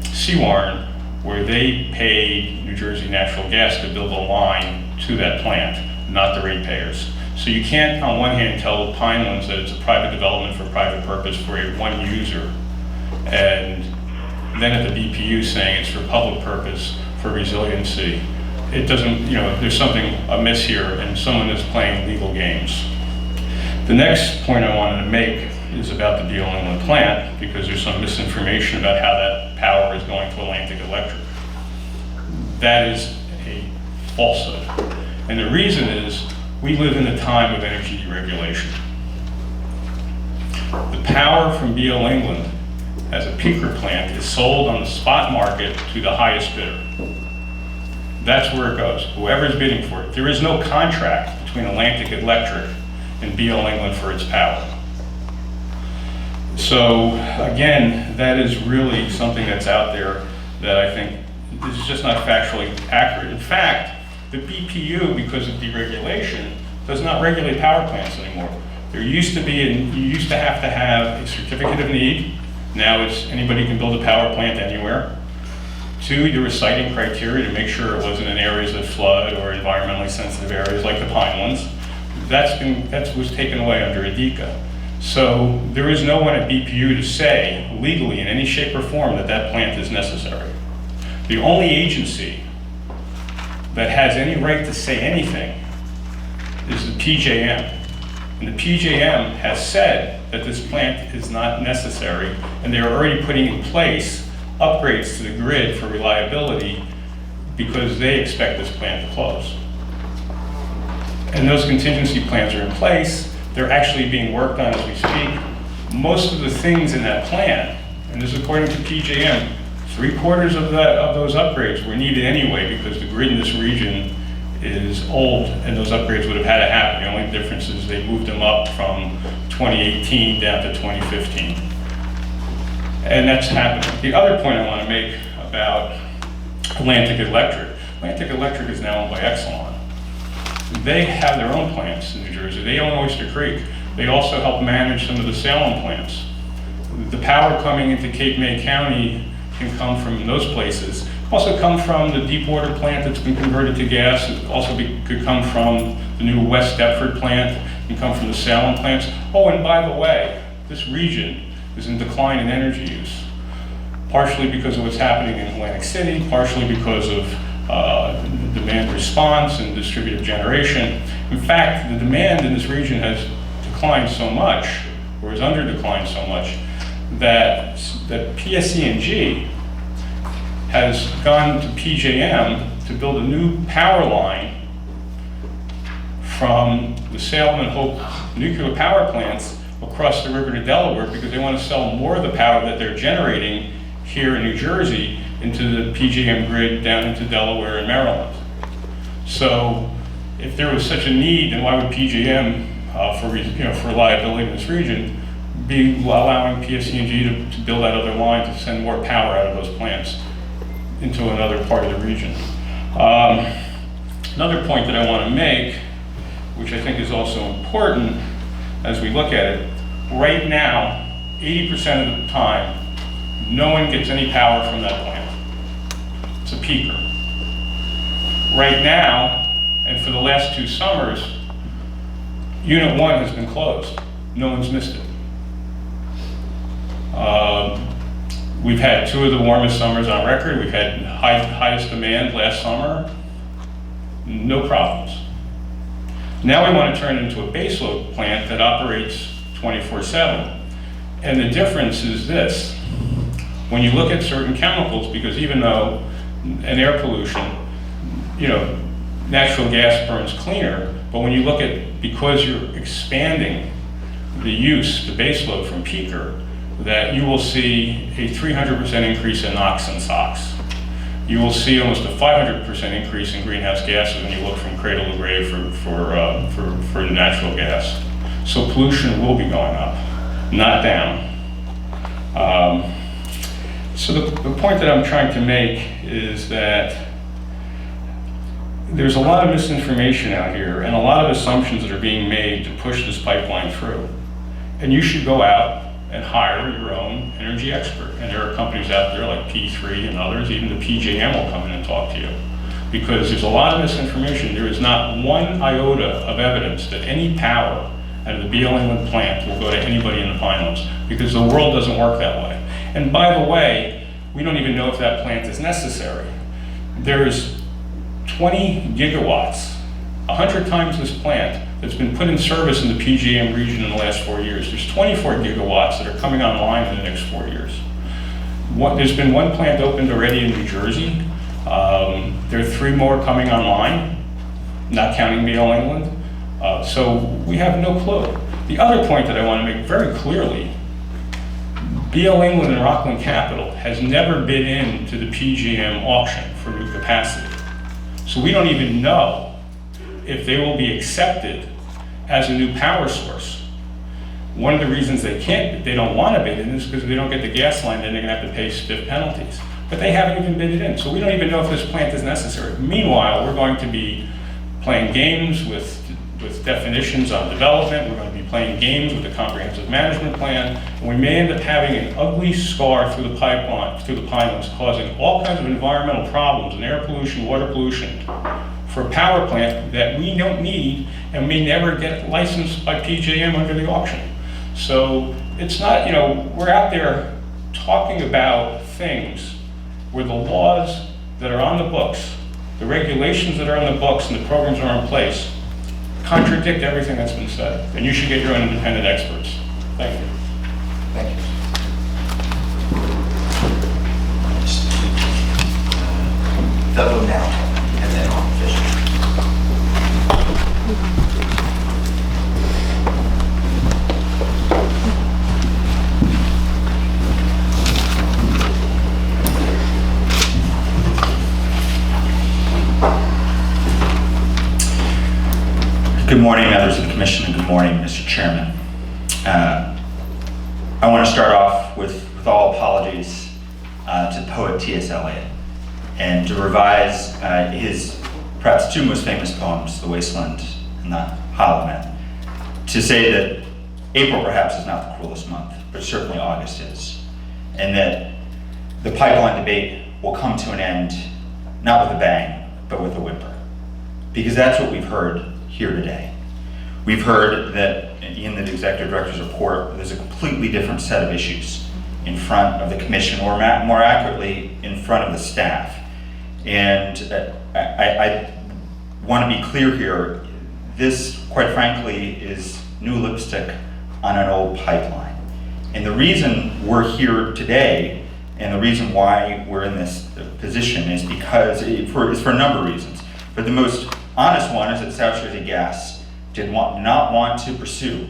Seawarren, where they paid New Jersey Natural Gas to build a line to that plant, not the ratepayers. So you can't, on one hand, tell Pinelands that it's a private development for private purpose for one user, and then at the BPU saying it's for public purpose for resiliency. It doesn't, there's something amiss here, and someone is playing legal games. The next point I wanted to make is about the Beale Inland plant, because there's some misinformation about how that power is going to Atlantic Electric. That is a falsehood. And the reason is, we live in a time of energy deregulation. The power from Beale Inland as a peaker plant is sold on the spot market to the highest bidder. That's where it goes, whoever's bidding for it. There is no contract between Atlantic Electric and Beale Inland for its power. So again, that is really something that's out there that I think is just not factually accurate. In fact, the BPU, because of deregulation, does not regulate power plants anymore. There used to be, and you used to have a certificate of need. Now it's anybody can build a power plant anywhere. 2, there was siting criteria to make sure it wasn't in areas that flood or environmentally sensitive areas like the Pinelands. That was taken away under ADECA. So there is no one at BPU to say legally in any shape or form that that plant is necessary. The only agency that has any right to say anything is the PJM. And the PJM has said that this plant is not necessary, and they are already putting in place upgrades to the grid for reliability because they expect this plant to close. And those contingency plans are in place. They're actually being worked on as we speak. Most of the things in that plan, and this is according to PJM, 3/4 of those upgrades were needed anyway because the grid in this region is old and those upgrades would have had to happen. The only difference is they moved them up from 2018 down to 2015. And that's happening. The other point I want to make about Atlantic Electric is now owned by Exelon. They have their own plants in New Jersey. They own Oyster Creek. They also help manage some of the Salem plants. The power coming into Cape May County can come from those places. Also come from the Deepwater plant that's been converted to gas. It also could come from the new West Deptford plant. and come from the Salem plants. Oh, and by the way, this region is in decline in energy use, partially because of what's happening in Atlantic City, partially because of demand response and distributed generation. In fact, the demand in this region has declined so much, or is under declined so much, that PSE&G has gone to PJM to build a new power line from the Salem and Hope nuclear power plants across the river to Delaware, because they want to sell more of the power that they're generating here in New Jersey into the PJM grid down into Delaware and Maryland. So if there was such a need, then why would PJM, for reliability in this region, be allowing PSE&G to build that other line to send more power out of those plants into another part of the region? Another point that I want to make, which I think is also important as we look at it, right now, 80% of the time, no one gets any power from that plant. It's a peaker. Right now, and for the last 2 summers, Unit 1 has been closed. No one's missed it. We've had 2 of the warmest summers on record. We've had highest demand last summer. No problems. Now we want to turn it into a baseload plant that operates 24/7. And the difference is this. When you look at certain chemicals, because even though in air pollution, natural gas burns cleaner, but when you look at, because you're expanding the use, the baseload from peaker, that you will see a 300% increase in NOx and SOx. You will see almost a 500% increase in greenhouse gases when you look from cradle to grave for natural gas. So pollution will be going up, not down. So the point that I'm trying to make is that there's a lot of misinformation out here and a lot of assumptions that are being made to push this pipeline through. And you should go out and hire your own energy expert. And there are companies out there like P3 and others, even the PJM will come in and talk to you. Because there's a lot of misinformation. There is not one iota of evidence that any power out of the BL England plant will go to anybody in the Pinelands, because the world doesn't work that way. And by the way, we don't even know if that plant is necessary. There's 20 gigawatts, 100 times this plant, that's been put in service in the PJM region in the last 4 years. There's 24 gigawatts that are coming online in the next 4 years. There's been 1 plant opened already in New Jersey. There are 3 more coming online, not counting BL England. So we have no clue. The other point that I want to make very clearly, BL England and Rockland Capital has never bid into the PJM auction for new capacity. So we don't even know if they will be accepted as a new power source. One of the reasons they don't want to bid in is because if they don't get the gas line, then they're going to have to pay stiff penalties. But they haven't even bid it in, so we don't even know if this plant is necessary. Meanwhile, we're going to be playing games with definitions on development. We're going to be playing games with the comprehensive management plan, and we may end up having an ugly scar through the pipeline, through the Pinelands, causing all kinds of environmental problems and air pollution, water pollution, for a power plant that we don't need and may never get licensed by PJM under the auction. So it's not, we're out there talking about things where the laws that are on the books, the regulations that are on the books and the programs that are in place contradict everything that's been said. And you should get your own independent experts. Thank you. Thank you. Fellow now, and then on Fisher. Good morning, members of the Commission, and good morning, Mr. Chairman. I want to start off with all apologies to poet T.S. Eliot, and to revise his perhaps 2 most famous poems, The Wasteland and The Hollow Man, to say that April perhaps is not the cruelest month, but certainly August is, and that the pipeline debate will come to an end, not with a bang, but with a whimper. Because that's what we've heard here today. We've heard that in the executive director's report, there's a completely different set of issues in front of the commission, or more accurately, in front of the staff. And I want to be clear here, this, quite frankly, is new lipstick on an old pipeline. And the reason we're here today, and the reason why we're in this position, is because, it's for a number of reasons. But the most honest one is that South Jersey Gas did not want to pursue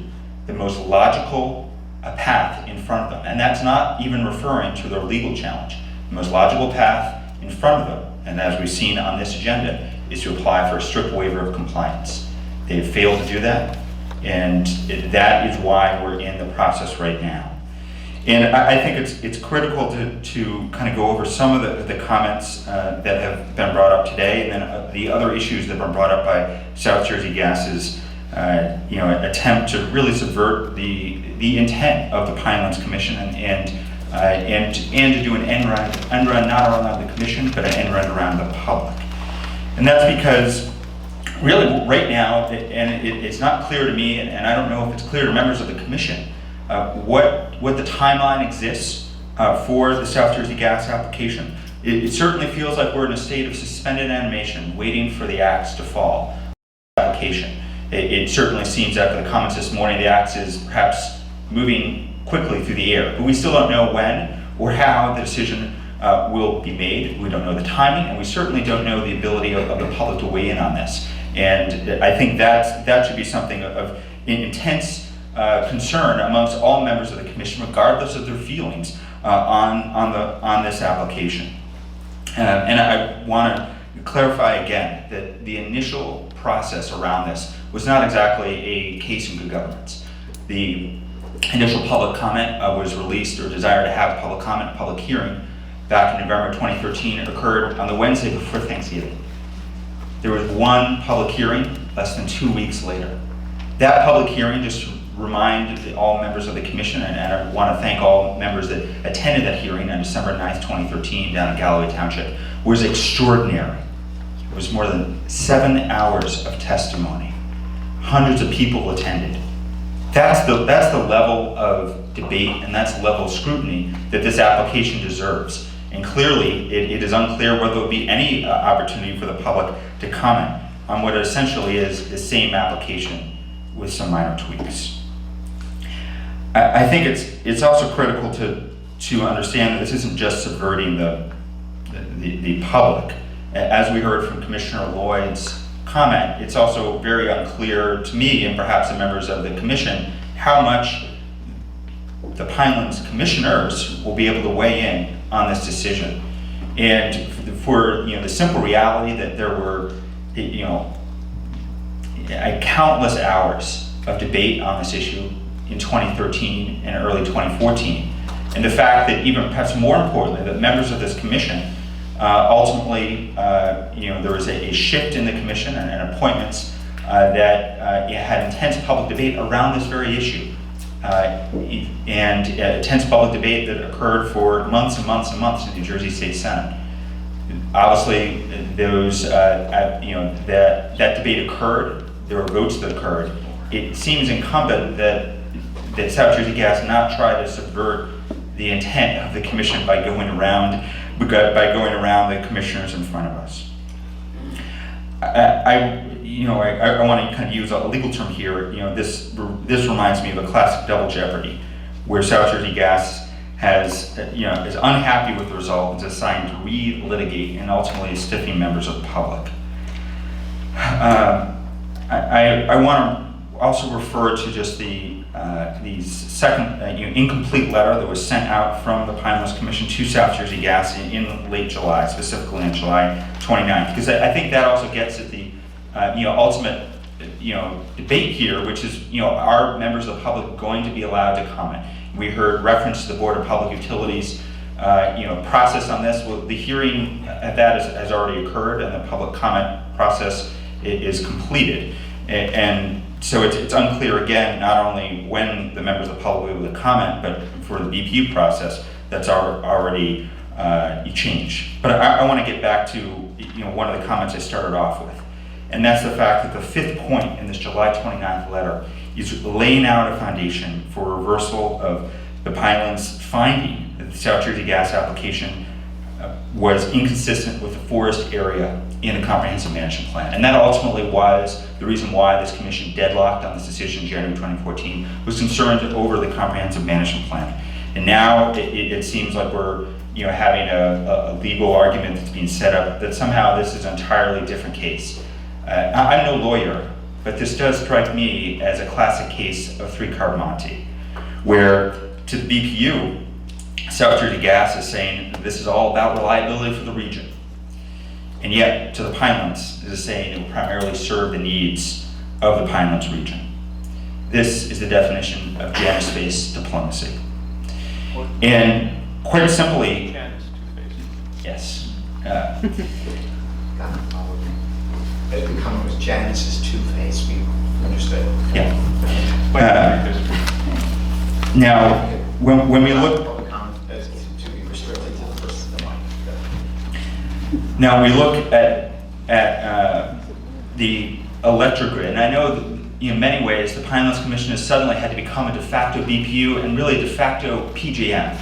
the most logical path in front of them. And that's not even referring to their legal challenge. The most logical path in front of them, and as we've seen on this agenda, is to apply for a strict waiver of compliance. They have failed to do that, and that is why we're in the process right now. And I think it's critical to kind of go over some of the comments that have been brought up today, and then the other issues that have been brought up by South Jersey Gas's attempt to really subvert the intent of the Pinelands Commission and to do an end run not around the commission, but an end run around the public. And that's because really right now, and it's not clear to me, and I don't know if it's clear to members of the commission, what the timeline exists for the South Jersey Gas application. It certainly feels like we're in a state of suspended animation, waiting for the axe to fall. Application. It certainly seems after the comments this morning, the axe is perhaps moving quickly through the air, but we still don't know when or how the decision will be made. We don't know the timing, and we certainly don't know the ability of the public to weigh in on this. And I think that should be something of intense concern amongst all members of the commission, regardless of their feelings on this application. And I want to clarify again that the initial process around this was not exactly a case in good governance. The initial public comment was released, or desire to have public comment, public hearing, back in November 2013. It occurred on the Wednesday before Thanksgiving. There was one public hearing less than 2 weeks later. That public hearing, just to remind all members of the commission, and I want to thank all members that attended that hearing on December 9th, 2013 down in Galloway Township, was extraordinary. It was more than 7 hours of testimony. Hundreds of people attended. That's the level of debate, and that's the level of scrutiny that this application deserves. And clearly, it is unclear whether there will be any opportunity for the public to comment on what essentially is the same application with some minor tweaks. I think it's also critical to understand that this isn't just subverting the public. As we heard from Commissioner Lloyd's comment, it's also very unclear to me, and perhaps the members of the commission, how much the Pinelands commissioners will be able to weigh in on this decision. And for the simple reality that there were countless hours of debate on this issue in 2013 and early 2014, and the fact that even perhaps more importantly, that members of this commission ultimately, there was a shift in the commission and appointments that had intense public debate around this very issue. And intense public debate that occurred for months and months and months in the New Jersey State Senate. Obviously, those, that debate occurred. There were votes that occurred. It seems incumbent that South Jersey Gas not try to subvert the intent of the commission by going around the commissioners in front of us. I want to kind of use a legal term here. This reminds me of a classic double jeopardy, where South Jersey Gas is unhappy with the result and is assigned to re-litigate and ultimately stiffing members of the public. I want to also refer to just the second incomplete letter that was sent out from the Pinelands Commission to South Jersey Gas in late July, specifically on July 29th, because I think that also gets at the ultimate debate here, which is are members of the public going to be allowed to comment? We heard reference to the Board of Public Utilities process on this. Well, the hearing at that has already occurred, and the public comment process is completed, and so it's unclear again not only when the members of the public will be able to comment, but for the BPU process that's already changed. But I want to get back to one of the comments I started off with, and that's the fact that the fifth point in this July 29th letter is laying out a foundation for reversal of the Pinelands finding that the South Jersey gas application was inconsistent with the forest area in the comprehensive management plan. And that ultimately was the reason why this commission deadlocked on this decision in January 2014, was concerned over the comprehensive management plan. And now it seems like we're having a legal argument that's being set up that somehow this is an entirely different case. I'm no lawyer, but this does strike me as a classic case of three-card Monte, where to the BPU, South Jersey Gas is saying this is all about reliability for the region. And yet, to the Pinelands, it is saying it will primarily serve the needs of the Pinelands region. This is the definition of Janus-based diplomacy. And quite simply, yes. It becomes Janus's two-face, we understood. Yeah. Now, when we look, To be restricted to the person that might. now we look at the electric grid, and I know that in many ways the Pinelands Commission has suddenly had to become a de facto BPU and really a de facto PJM,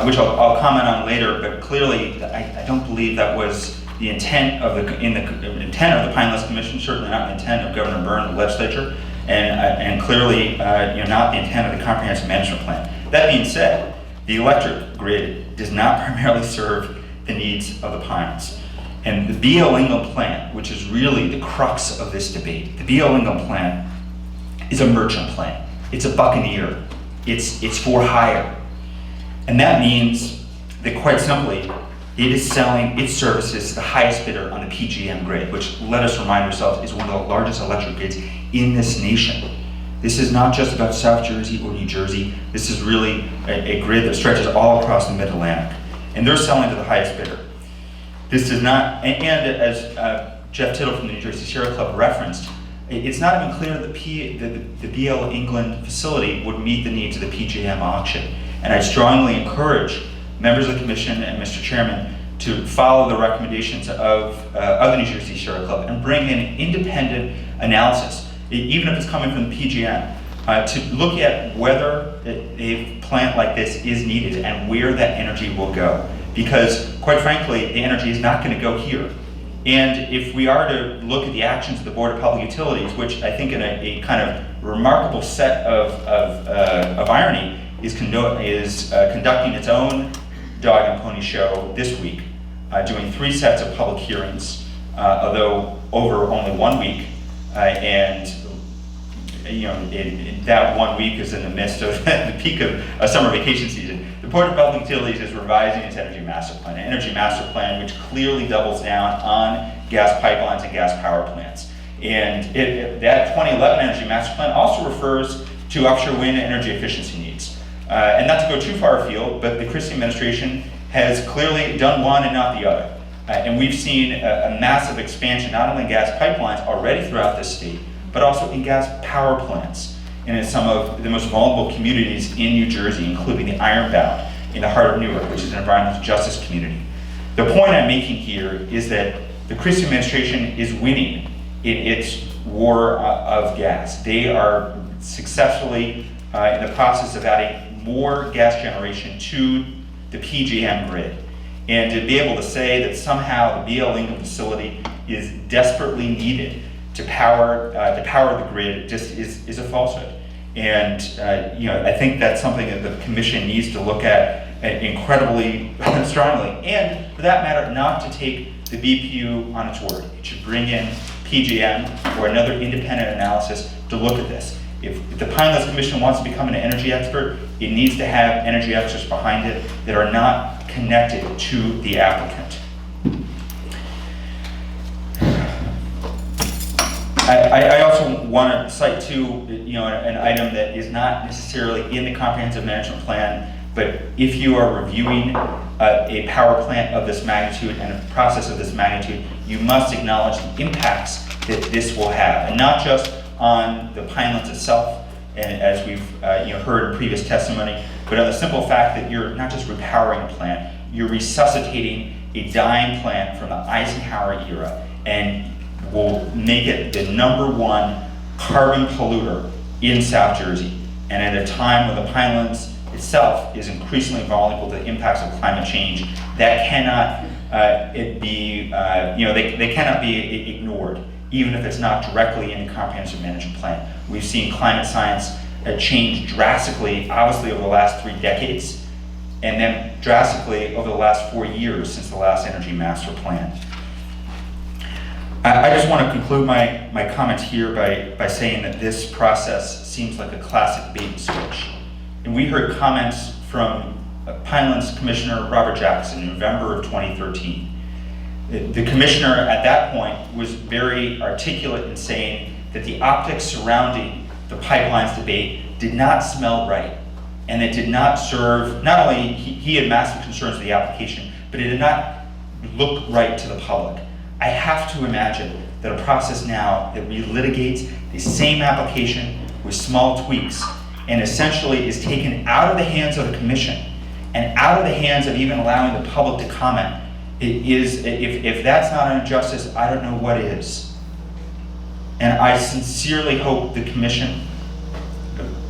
which I'll comment on later. But clearly, I don't believe that was the intent of the intent of the Pinelands Commission. Certainly not the intent of Governor Byrne, the legislature, and clearly not the intent of the comprehensive management plan. That being said, the electric grid does not primarily serve the needs of the Pines. And the B.L. Ingham plant, which is really the crux of this debate, the B.L. Ingham plant is a merchant plant. It's a buccaneer. It's for hire. And that means that quite simply, it is selling its services to the highest bidder on the PJM grid, which, let us remind ourselves, is one of the largest electric grids in this nation. This is not just about South Jersey or New Jersey. This is really a grid that stretches all across the Mid-Atlantic. And they're selling to the highest bidder. This does not, and as Jeff Tittle from the New Jersey Sierra Club referenced, it's not even clear that the BL England facility would meet the needs of the PJM auction. And I strongly encourage members of the commission and Mr. Chairman to follow the recommendations of the New Jersey Sierra Club and bring in independent analysis, even if it's coming from the PJM, to look at whether a plant like this is needed and where that energy will go. Because, quite frankly, the energy is not going to go here. And if we are to look at the actions of the Board of Public Utilities, which I think in a kind of remarkable set of irony is conducting its own dog and pony show this week, doing 3 sets of public hearings, although over only 1 week, and that 1 week is in the midst of the peak of summer vacation season. The Board of Public Utilities is revising its energy master plan, an energy master plan which clearly doubles down on gas pipelines and gas power plants. And that 2011 energy master plan also refers to offshore wind and energy efficiency needs. And not to go too far afield, but the Christie administration has clearly done one and not the other. And we've seen a massive expansion, not only in gas pipelines already throughout this state, but also in gas power plants and in some of the most vulnerable communities in New Jersey, including the Ironbound in the heart of Newark, which is an environmental justice community. The point I'm making here is that the Christie administration is winning in its war of gas. They are successfully in the process of adding more gas generation to the PJM grid. And to be able to say that somehow the BL Ingham facility is desperately needed to power the grid just is a falsehood. And I think that's something that the commission needs to look at incredibly strongly. And for that matter, not to take the BPU on its word. It should bring in PJM or another independent analysis to look at this. If the Pinelands Commission wants to become an energy expert, it needs to have energy experts behind it that are not connected to the applicant. I also want to cite too, an item that is not necessarily in the comprehensive management plan, but if you are reviewing a power plant of this magnitude and a process of this magnitude, you must acknowledge the impacts that this will have, and not just on the Pinelands itself, and as we've heard in previous testimony, but on the simple fact that you're not just repowering a plant, you're resuscitating a dying plant from the Eisenhower era, and will make it the #1 carbon polluter in South Jersey. And at a time when the Pinelands itself is increasingly vulnerable to the impacts of climate change, that cannot they cannot be ignored, even if it's not directly in the comprehensive management plan. We've seen climate science change drastically, obviously over the last 3 decades, and then drastically over the last 4 years since the last energy master plan. I just want to conclude my comments here by saying that this process seems like a classic bait and switch. And we heard comments from Pinelands Commissioner Robert Jackson in November of 2013. The commissioner at that point was very articulate in saying that the optics surrounding the pipelines debate did not smell right, and it did not serve, not only he had massive concerns with the application, but it did not look right to the public. I have to imagine that a process now that relitigates the same application with small tweaks and essentially is taken out of the hands of the commission and out of the hands of even allowing the public to comment, if that's not an injustice, I don't know what is. And I sincerely hope the commission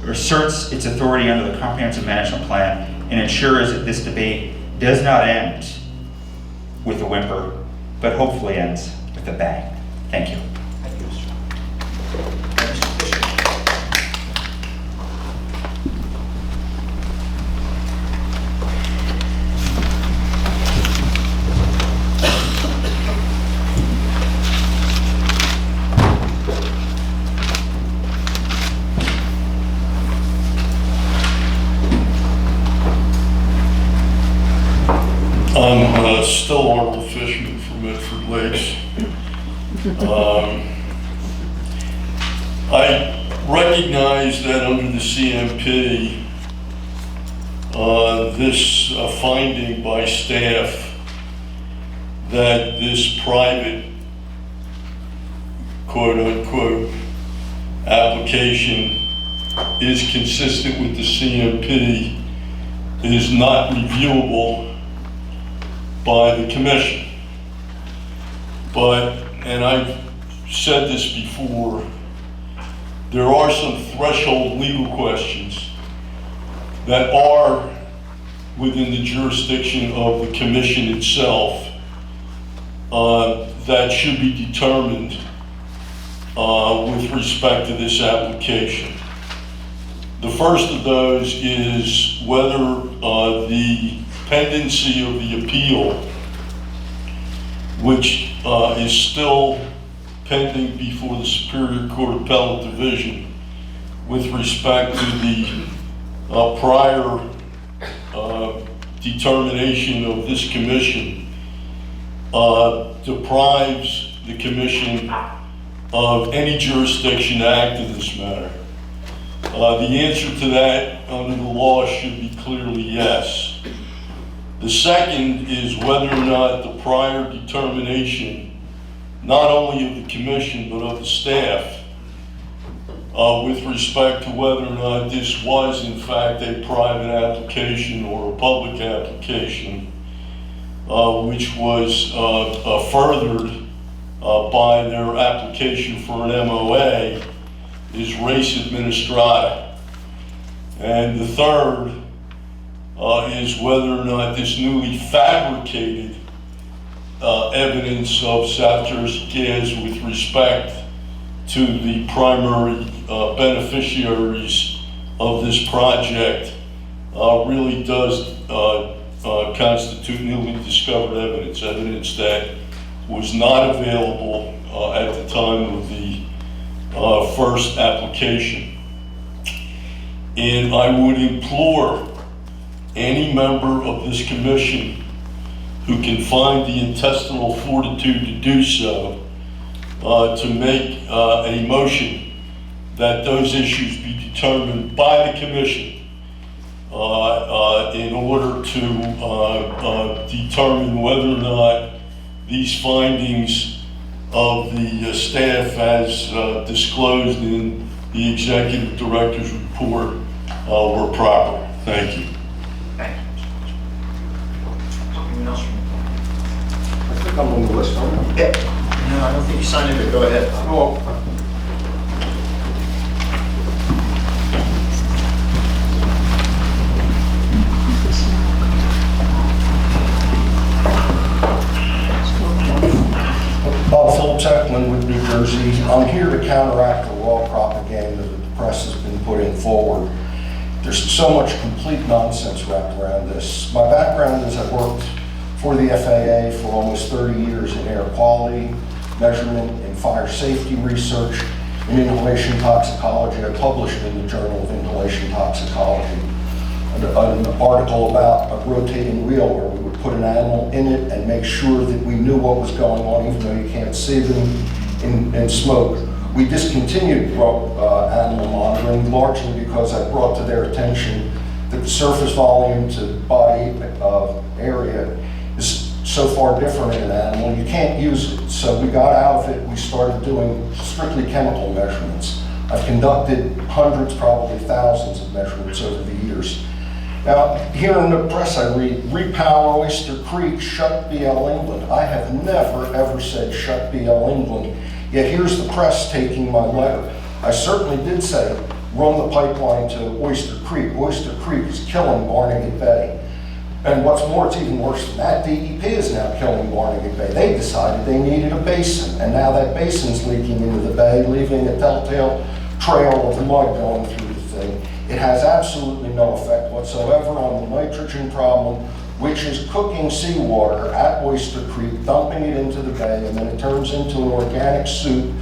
asserts its authority under the comprehensive management plan and ensures that this debate does not end with a whimper, but hopefully ends with a bang. Thank you. Thank you, Mr. Fisher. I'm still Arnold Fishman from Medford Lakes. I recognize that under the CMP, this finding by staff that this private quote-unquote application is consistent with the CMP is not reviewable by the commission. But, and I've said this before, there are some threshold legal questions that are within the jurisdiction of the commission itself that should be determined with respect to this application. The first of those is whether the pendency of the appeal, which is still pending before the Superior Court Appellate Division with respect to the prior determination of this commission, deprives the commission of any jurisdiction to act in this matter. The answer to that under the law should be clearly yes. The second is whether or not the prior determination, not only of the commission, but of the staff, with respect to whether or not this was in fact a private application or a public application, which was furthered by their application for an MOA, is res administrata. And the third is whether or not this newly fabricated evidence of South Jersey gas with respect to the primary beneficiaries of this project really does constitute newly discovered evidence that was not available at the time of the first application. And I would implore any member of this commission who can find the intestinal fortitude to do so, to make a motion that those issues be determined by the commission in order to determine whether or not these findings of the staff as disclosed in the executive director's report were proper. Thank you. Thank you. Anyone else from the board? I think I'm on the list, aren't I? Yep. I don't think you signed it, but go ahead. Bob Phillips, Linwood, New Jersey. I'm here to counteract the raw propaganda that the press has been putting forward. There's so much complete nonsense wrapped around this. My background is I worked for the FAA for almost 30 years in air quality measurement and fire safety research. In inhalation toxicology, I published in the Journal of Inhalation Toxicology an article about a rotating wheel where we would put an animal in it and make sure that we knew what was going on, even though you can't see them in smoke. We discontinued animal monitoring largely because I brought to their attention that the surface volume to body area is so far different in an animal, you can't use it. So we got out of it, we started doing strictly chemical measurements. I've conducted hundreds, probably thousands of measurements over the years. Now, here in the press I read, repower Oyster Creek, shut BL England. I have never ever said shut BL England, yet here's the press taking my letter. I certainly did say run the pipeline to Oyster Creek. Oyster Creek is killing Barnegat Bay. And what's more, it's even worse than that, DEP is now killing Barnegat Bay. They decided they needed a basin, and now that basin's leaking into the bay, leaving a telltale trail of mud going through the thing. It has absolutely no effect whatsoever on the nitrogen problem, which is cooking seawater at Oyster Creek, dumping it into the bay, and then it turns into an organic soup.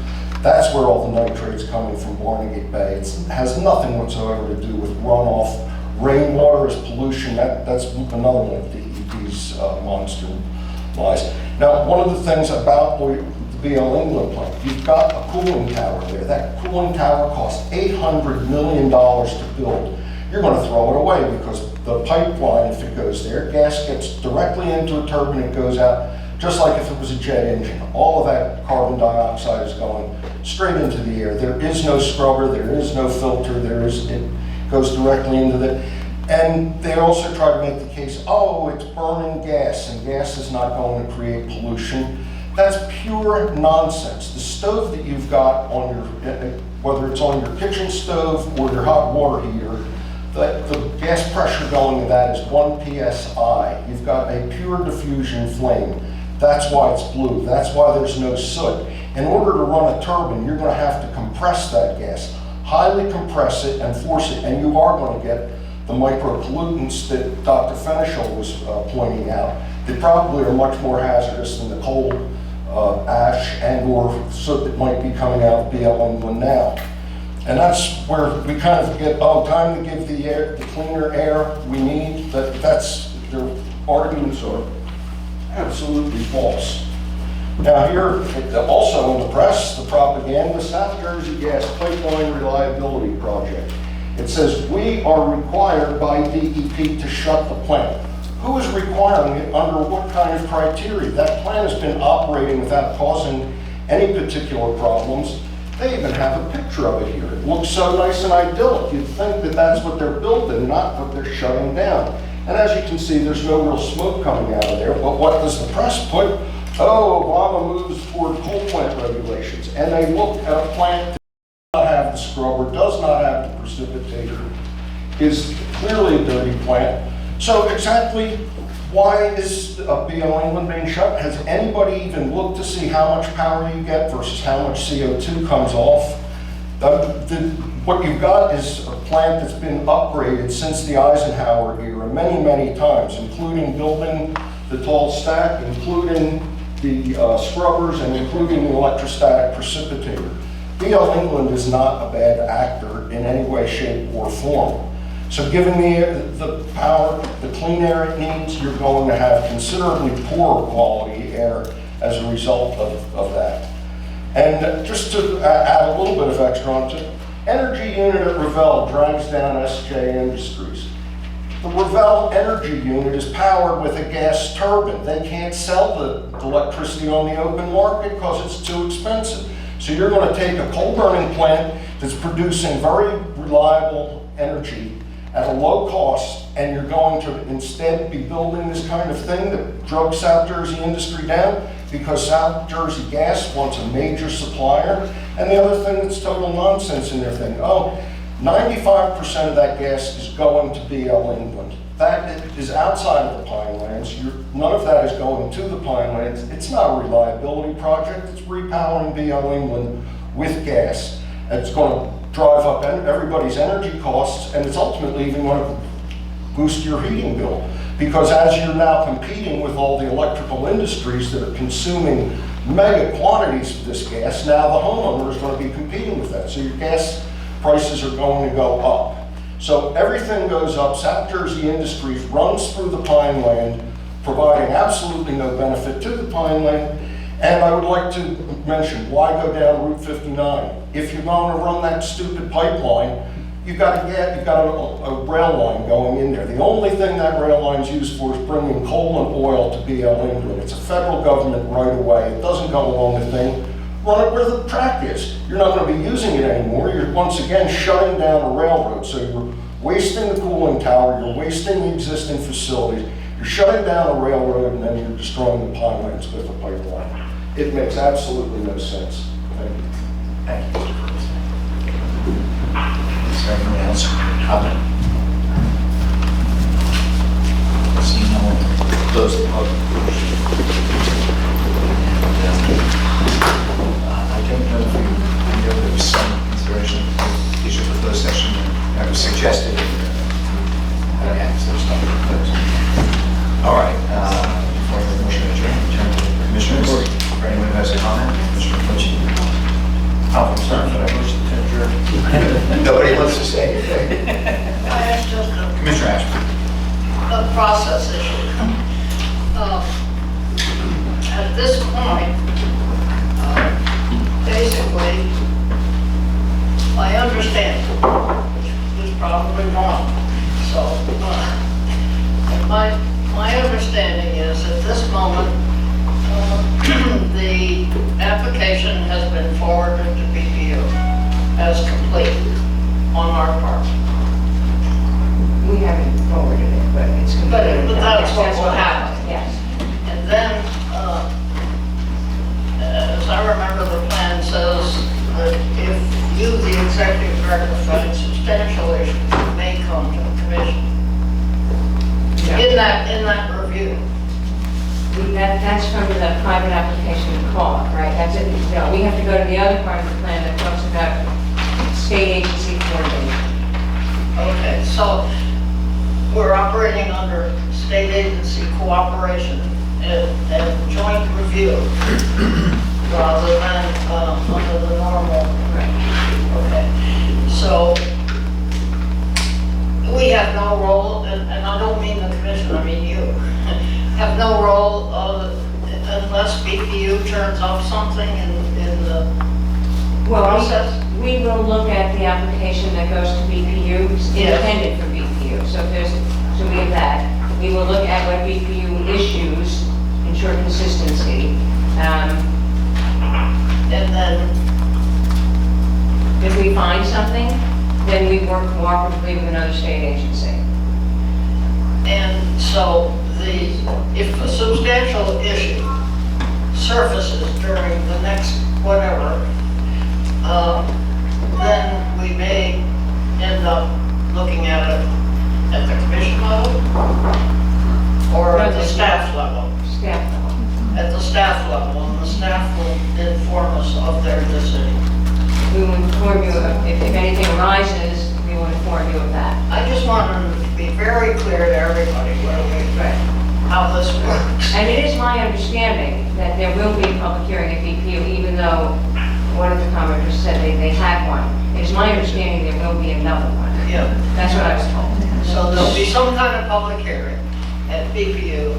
That's where all the nitrate's coming from Barnegat Bay. It has nothing whatsoever to do with runoff. Rainwater is pollution. That's another one of DEP's monster lies. Now, one of the things about the BL England plant, you've got a cooling tower there. That cooling tower costs $800 million to build. You're going to throw it away because the pipeline, if it goes there, gas gets directly into a turbine, it goes out, just like if it was a jet engine. All of that carbon dioxide is going straight into the air. There is no scrubber, there is no filter, it goes directly into the, and they also try to make the case, oh, it's burning gas, and gas is not going to create pollution. That's pure nonsense. The stove that you've got on your, whether it's on your kitchen stove or your hot water heater, the gas pressure going to that is 1 psi. You've got a pure diffusion flame. That's why it's blue. That's why there's no soot. In order to run a turbine, you're going to have to compress that gas, highly compress it and force it, and you are going to get the micropollutants that Dr. Fenichel was pointing out. They probably are much more hazardous than the coal ash and or soot that might be coming out of BL England now. And that's where we kind of get, oh, time to give the cleaner air we need. That's, their arguments are absolutely false. Now here, also in the press, the propaganda, South Jersey Gas Pipeline Reliability Project. It says, we are required by DEP to shut the plant. Who is requiring it under what kind of criteria? That plant has been operating without causing any particular problems. They even have a picture of it here. It looks so nice and idyllic. You'd think that that's what they're building, not what they're shutting down. And as you can see, there's no real smoke coming out of there. But what does the press put? Oh, Obama moves toward coal plant regulations. And they look at a plant that does not have the scrubber, does not have the precipitator, is clearly a dirty plant. So exactly why is BL England being shut? Has anybody even looked to see how much power you get versus how much CO2 comes off? What you've got is a plant that's been upgraded since the Eisenhower era many, many times, including building the tall stack, including the scrubbers, and including the electrostatic precipitator. BL England is not a bad actor in any way, shape, or form. So given the power, the clean air it needs, you're going to have considerably poorer quality air as a result of that. And just to add a little bit of extra onto it, energy unit at Revell drags down SJ Industries. The Revell energy unit is powered with a gas turbine. They can't sell the electricity on the open market because it's too expensive. So you're going to take a coal burning plant that's producing very reliable energy at a low cost, and you're going to instead be building this kind of thing that drug South Jersey industry down. because South Jersey Gas wants a major supplier. And the other thing that's total nonsense in their thing, 95% of that gas is going to BL England. That is outside of the Pinelands. None of that is going to the Pinelands. It's not a reliability project. It's repowering BL England with gas. And it's going to drive up everybody's energy costs, and it's ultimately even going to boost your heating bill. Because as you're now competing with all the electrical industries that are consuming mega quantities of this gas, now the homeowner is going to be competing with that. So your gas prices are going to go up. So everything goes up. South Jersey Industries runs through the Pineland, providing absolutely no benefit to the Pineland. And I would like to mention, why go down Route 59? If you're going to run that stupid pipeline, you've got a rail line going in there. The only thing that rail line's used for is bringing coal and oil to BL England. It's a federal government right of way. It doesn't go along the thing. Run it where the track is. You're not going to be using it anymore. You're once again shutting down a railroad. So you're wasting the cooling tower, you're wasting the existing facilities, you're shutting down a railroad, and then you're destroying the Pinelands with a pipeline. It makes absolutely no sense. Thank you. Thank you, Mr. Cruz. Is there anyone else who would comment? Seeing no one, close the public portion. I don't know if I know there was some consideration of the issue of the closed session that was suggested. Yeah, so it's not closed. All right, before the motion to adjourn, return to the commissioners. For anyone who has a comment, Mr. Fletcher. Oh, I'm sorry, but I motion to adjourn. Nobody wants to say anything. I asked just Commissioner Ashby. a process issue. At this point, basically, I understand, which is probably wrong. So, my understanding is at this moment, the application has been forwarded to BPU as complete on our part. We haven't forwarded it, but it's completed. But that's what Yes, will happen. Yes. And then, as I remember, the plan says that if you, the executive director, find substantial issues, you may come to the commission. In that review. That's from the private application call, right? That's it. No, we have to go to the other part of the plan that talks about state agency coordination. Okay, so we're operating under state agency cooperation and joint review rather than under the normal. Right. Okay, so we have no role, and I don't mean the commission, I mean you, have no role unless BPU turns up something in the process? We will look at the application that goes to BPU, it's independent from BPU. So we have that. We will look at what BPU issues, ensure consistency. And then if we find something, then we work cooperatively with another state agency. And so if a substantial issue surfaces during the next whatever, then we may end up looking at it at the commission level or at the staff level. Staff level. At the staff level, and the staff will inform us of their decision. We will inform you, if anything arises, we will inform you of that. I just wanted to be very clear to everybody how this works. And it is my understanding that there will be a public hearing at BPU, even though one of the commenters said they had one. It is my understanding there will be another one. Yeah. That's what I was told. So there'll be some kind of public hearing at BPU,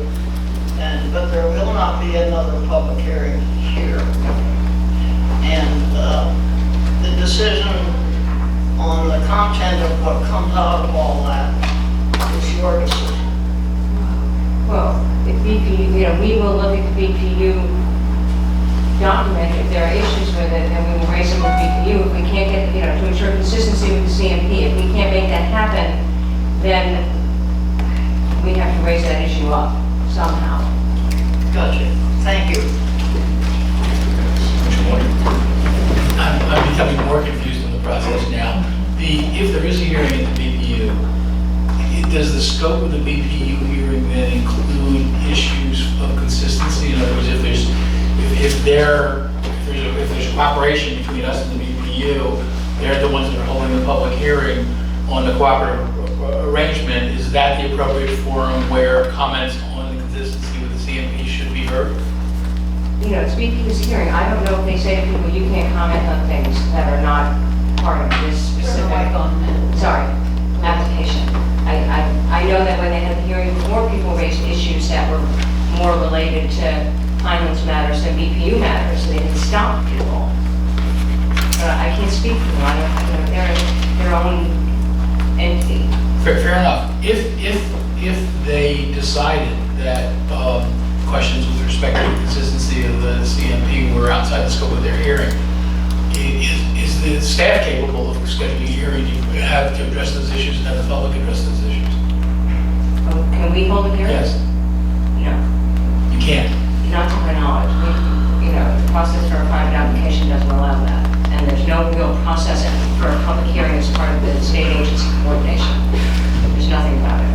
but there will not be another public hearing here. And the decision on the content of what comes out of all that is your decision. Well, if BPU, we will look at the BPU document. If there are issues with it, then we will raise them with BPU. If we can't get, to ensure consistency with the CMP, if we can't make that happen, then we have to raise that issue up somehow. Gotcha. Thank you. if there is a hearing at the BPU, does the scope of the BPU hearing then include issues of consistency? In other words, if there's a cooperation between us and the BPU, they're the ones that are holding the public hearing on the cooperative arrangement, is that the appropriate forum where comments on the consistency with the CMP should be heard? You know, it's BPU's hearing. I don't know if they say to people, you can't comment on things that are not part of this specific, application. I know that when they had the hearing before, people raised issues that were more related to Pinelands matters than BPU matters, and they didn't stop people. I can't speak for them. I don't, you know, they're their own entity. Fair enough. If they decided that questions with respect to the consistency of the CMP were outside the scope of their hearing, is the staff capable of scheduling a hearing to have to address those issues and have the public address those issues? Can we hold a hearing? Yes. No. You can't? Not to my knowledge. The process for a private application doesn't allow that. And there's no real process for a public hearing as part of the state agency coordination. There's nothing about it.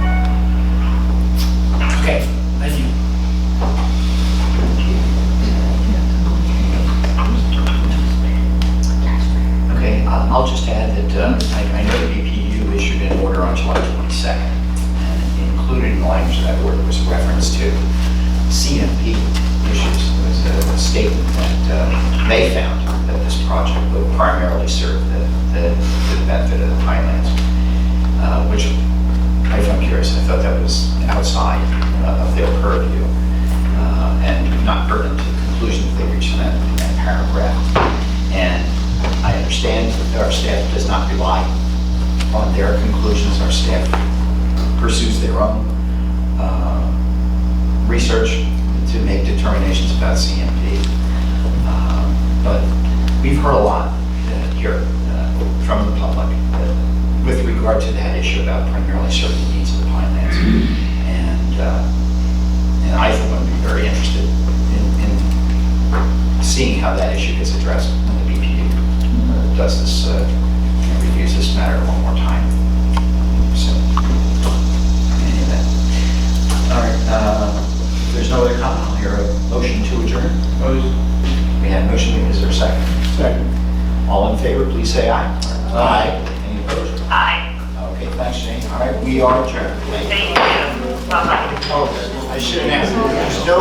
Okay, thank you. Okay, I'll just add that I know the BPU issued an order on July 22nd, and included in the language of that order was a reference to CMP issues. It was a statement that they found that this project would primarily serve the benefit of the Pinelands, which, if I'm curious, I thought that was outside of their purview and not pertinent to the conclusion that they reached in that paragraph. And I understand that our staff does not rely on their conclusions. Our staff pursues their own research to make determinations about CMP. But we've heard a lot here from the public with regard to that issue about primarily serving the needs of the Pinelands. And I think I'm very interested in seeing how that issue gets addressed when the BPU does this, reviews this matter one more time. So, any of that. All right, if there's no other comment, I'll hear a motion to adjourn. We had a motion, is there a second? Second. All in favor, please say aye. Aye. Any opposed? Aye. Okay, thanks, Jane. All right, we are adjourned. Thank you. Bye-bye. Oh, I should have asked, there's no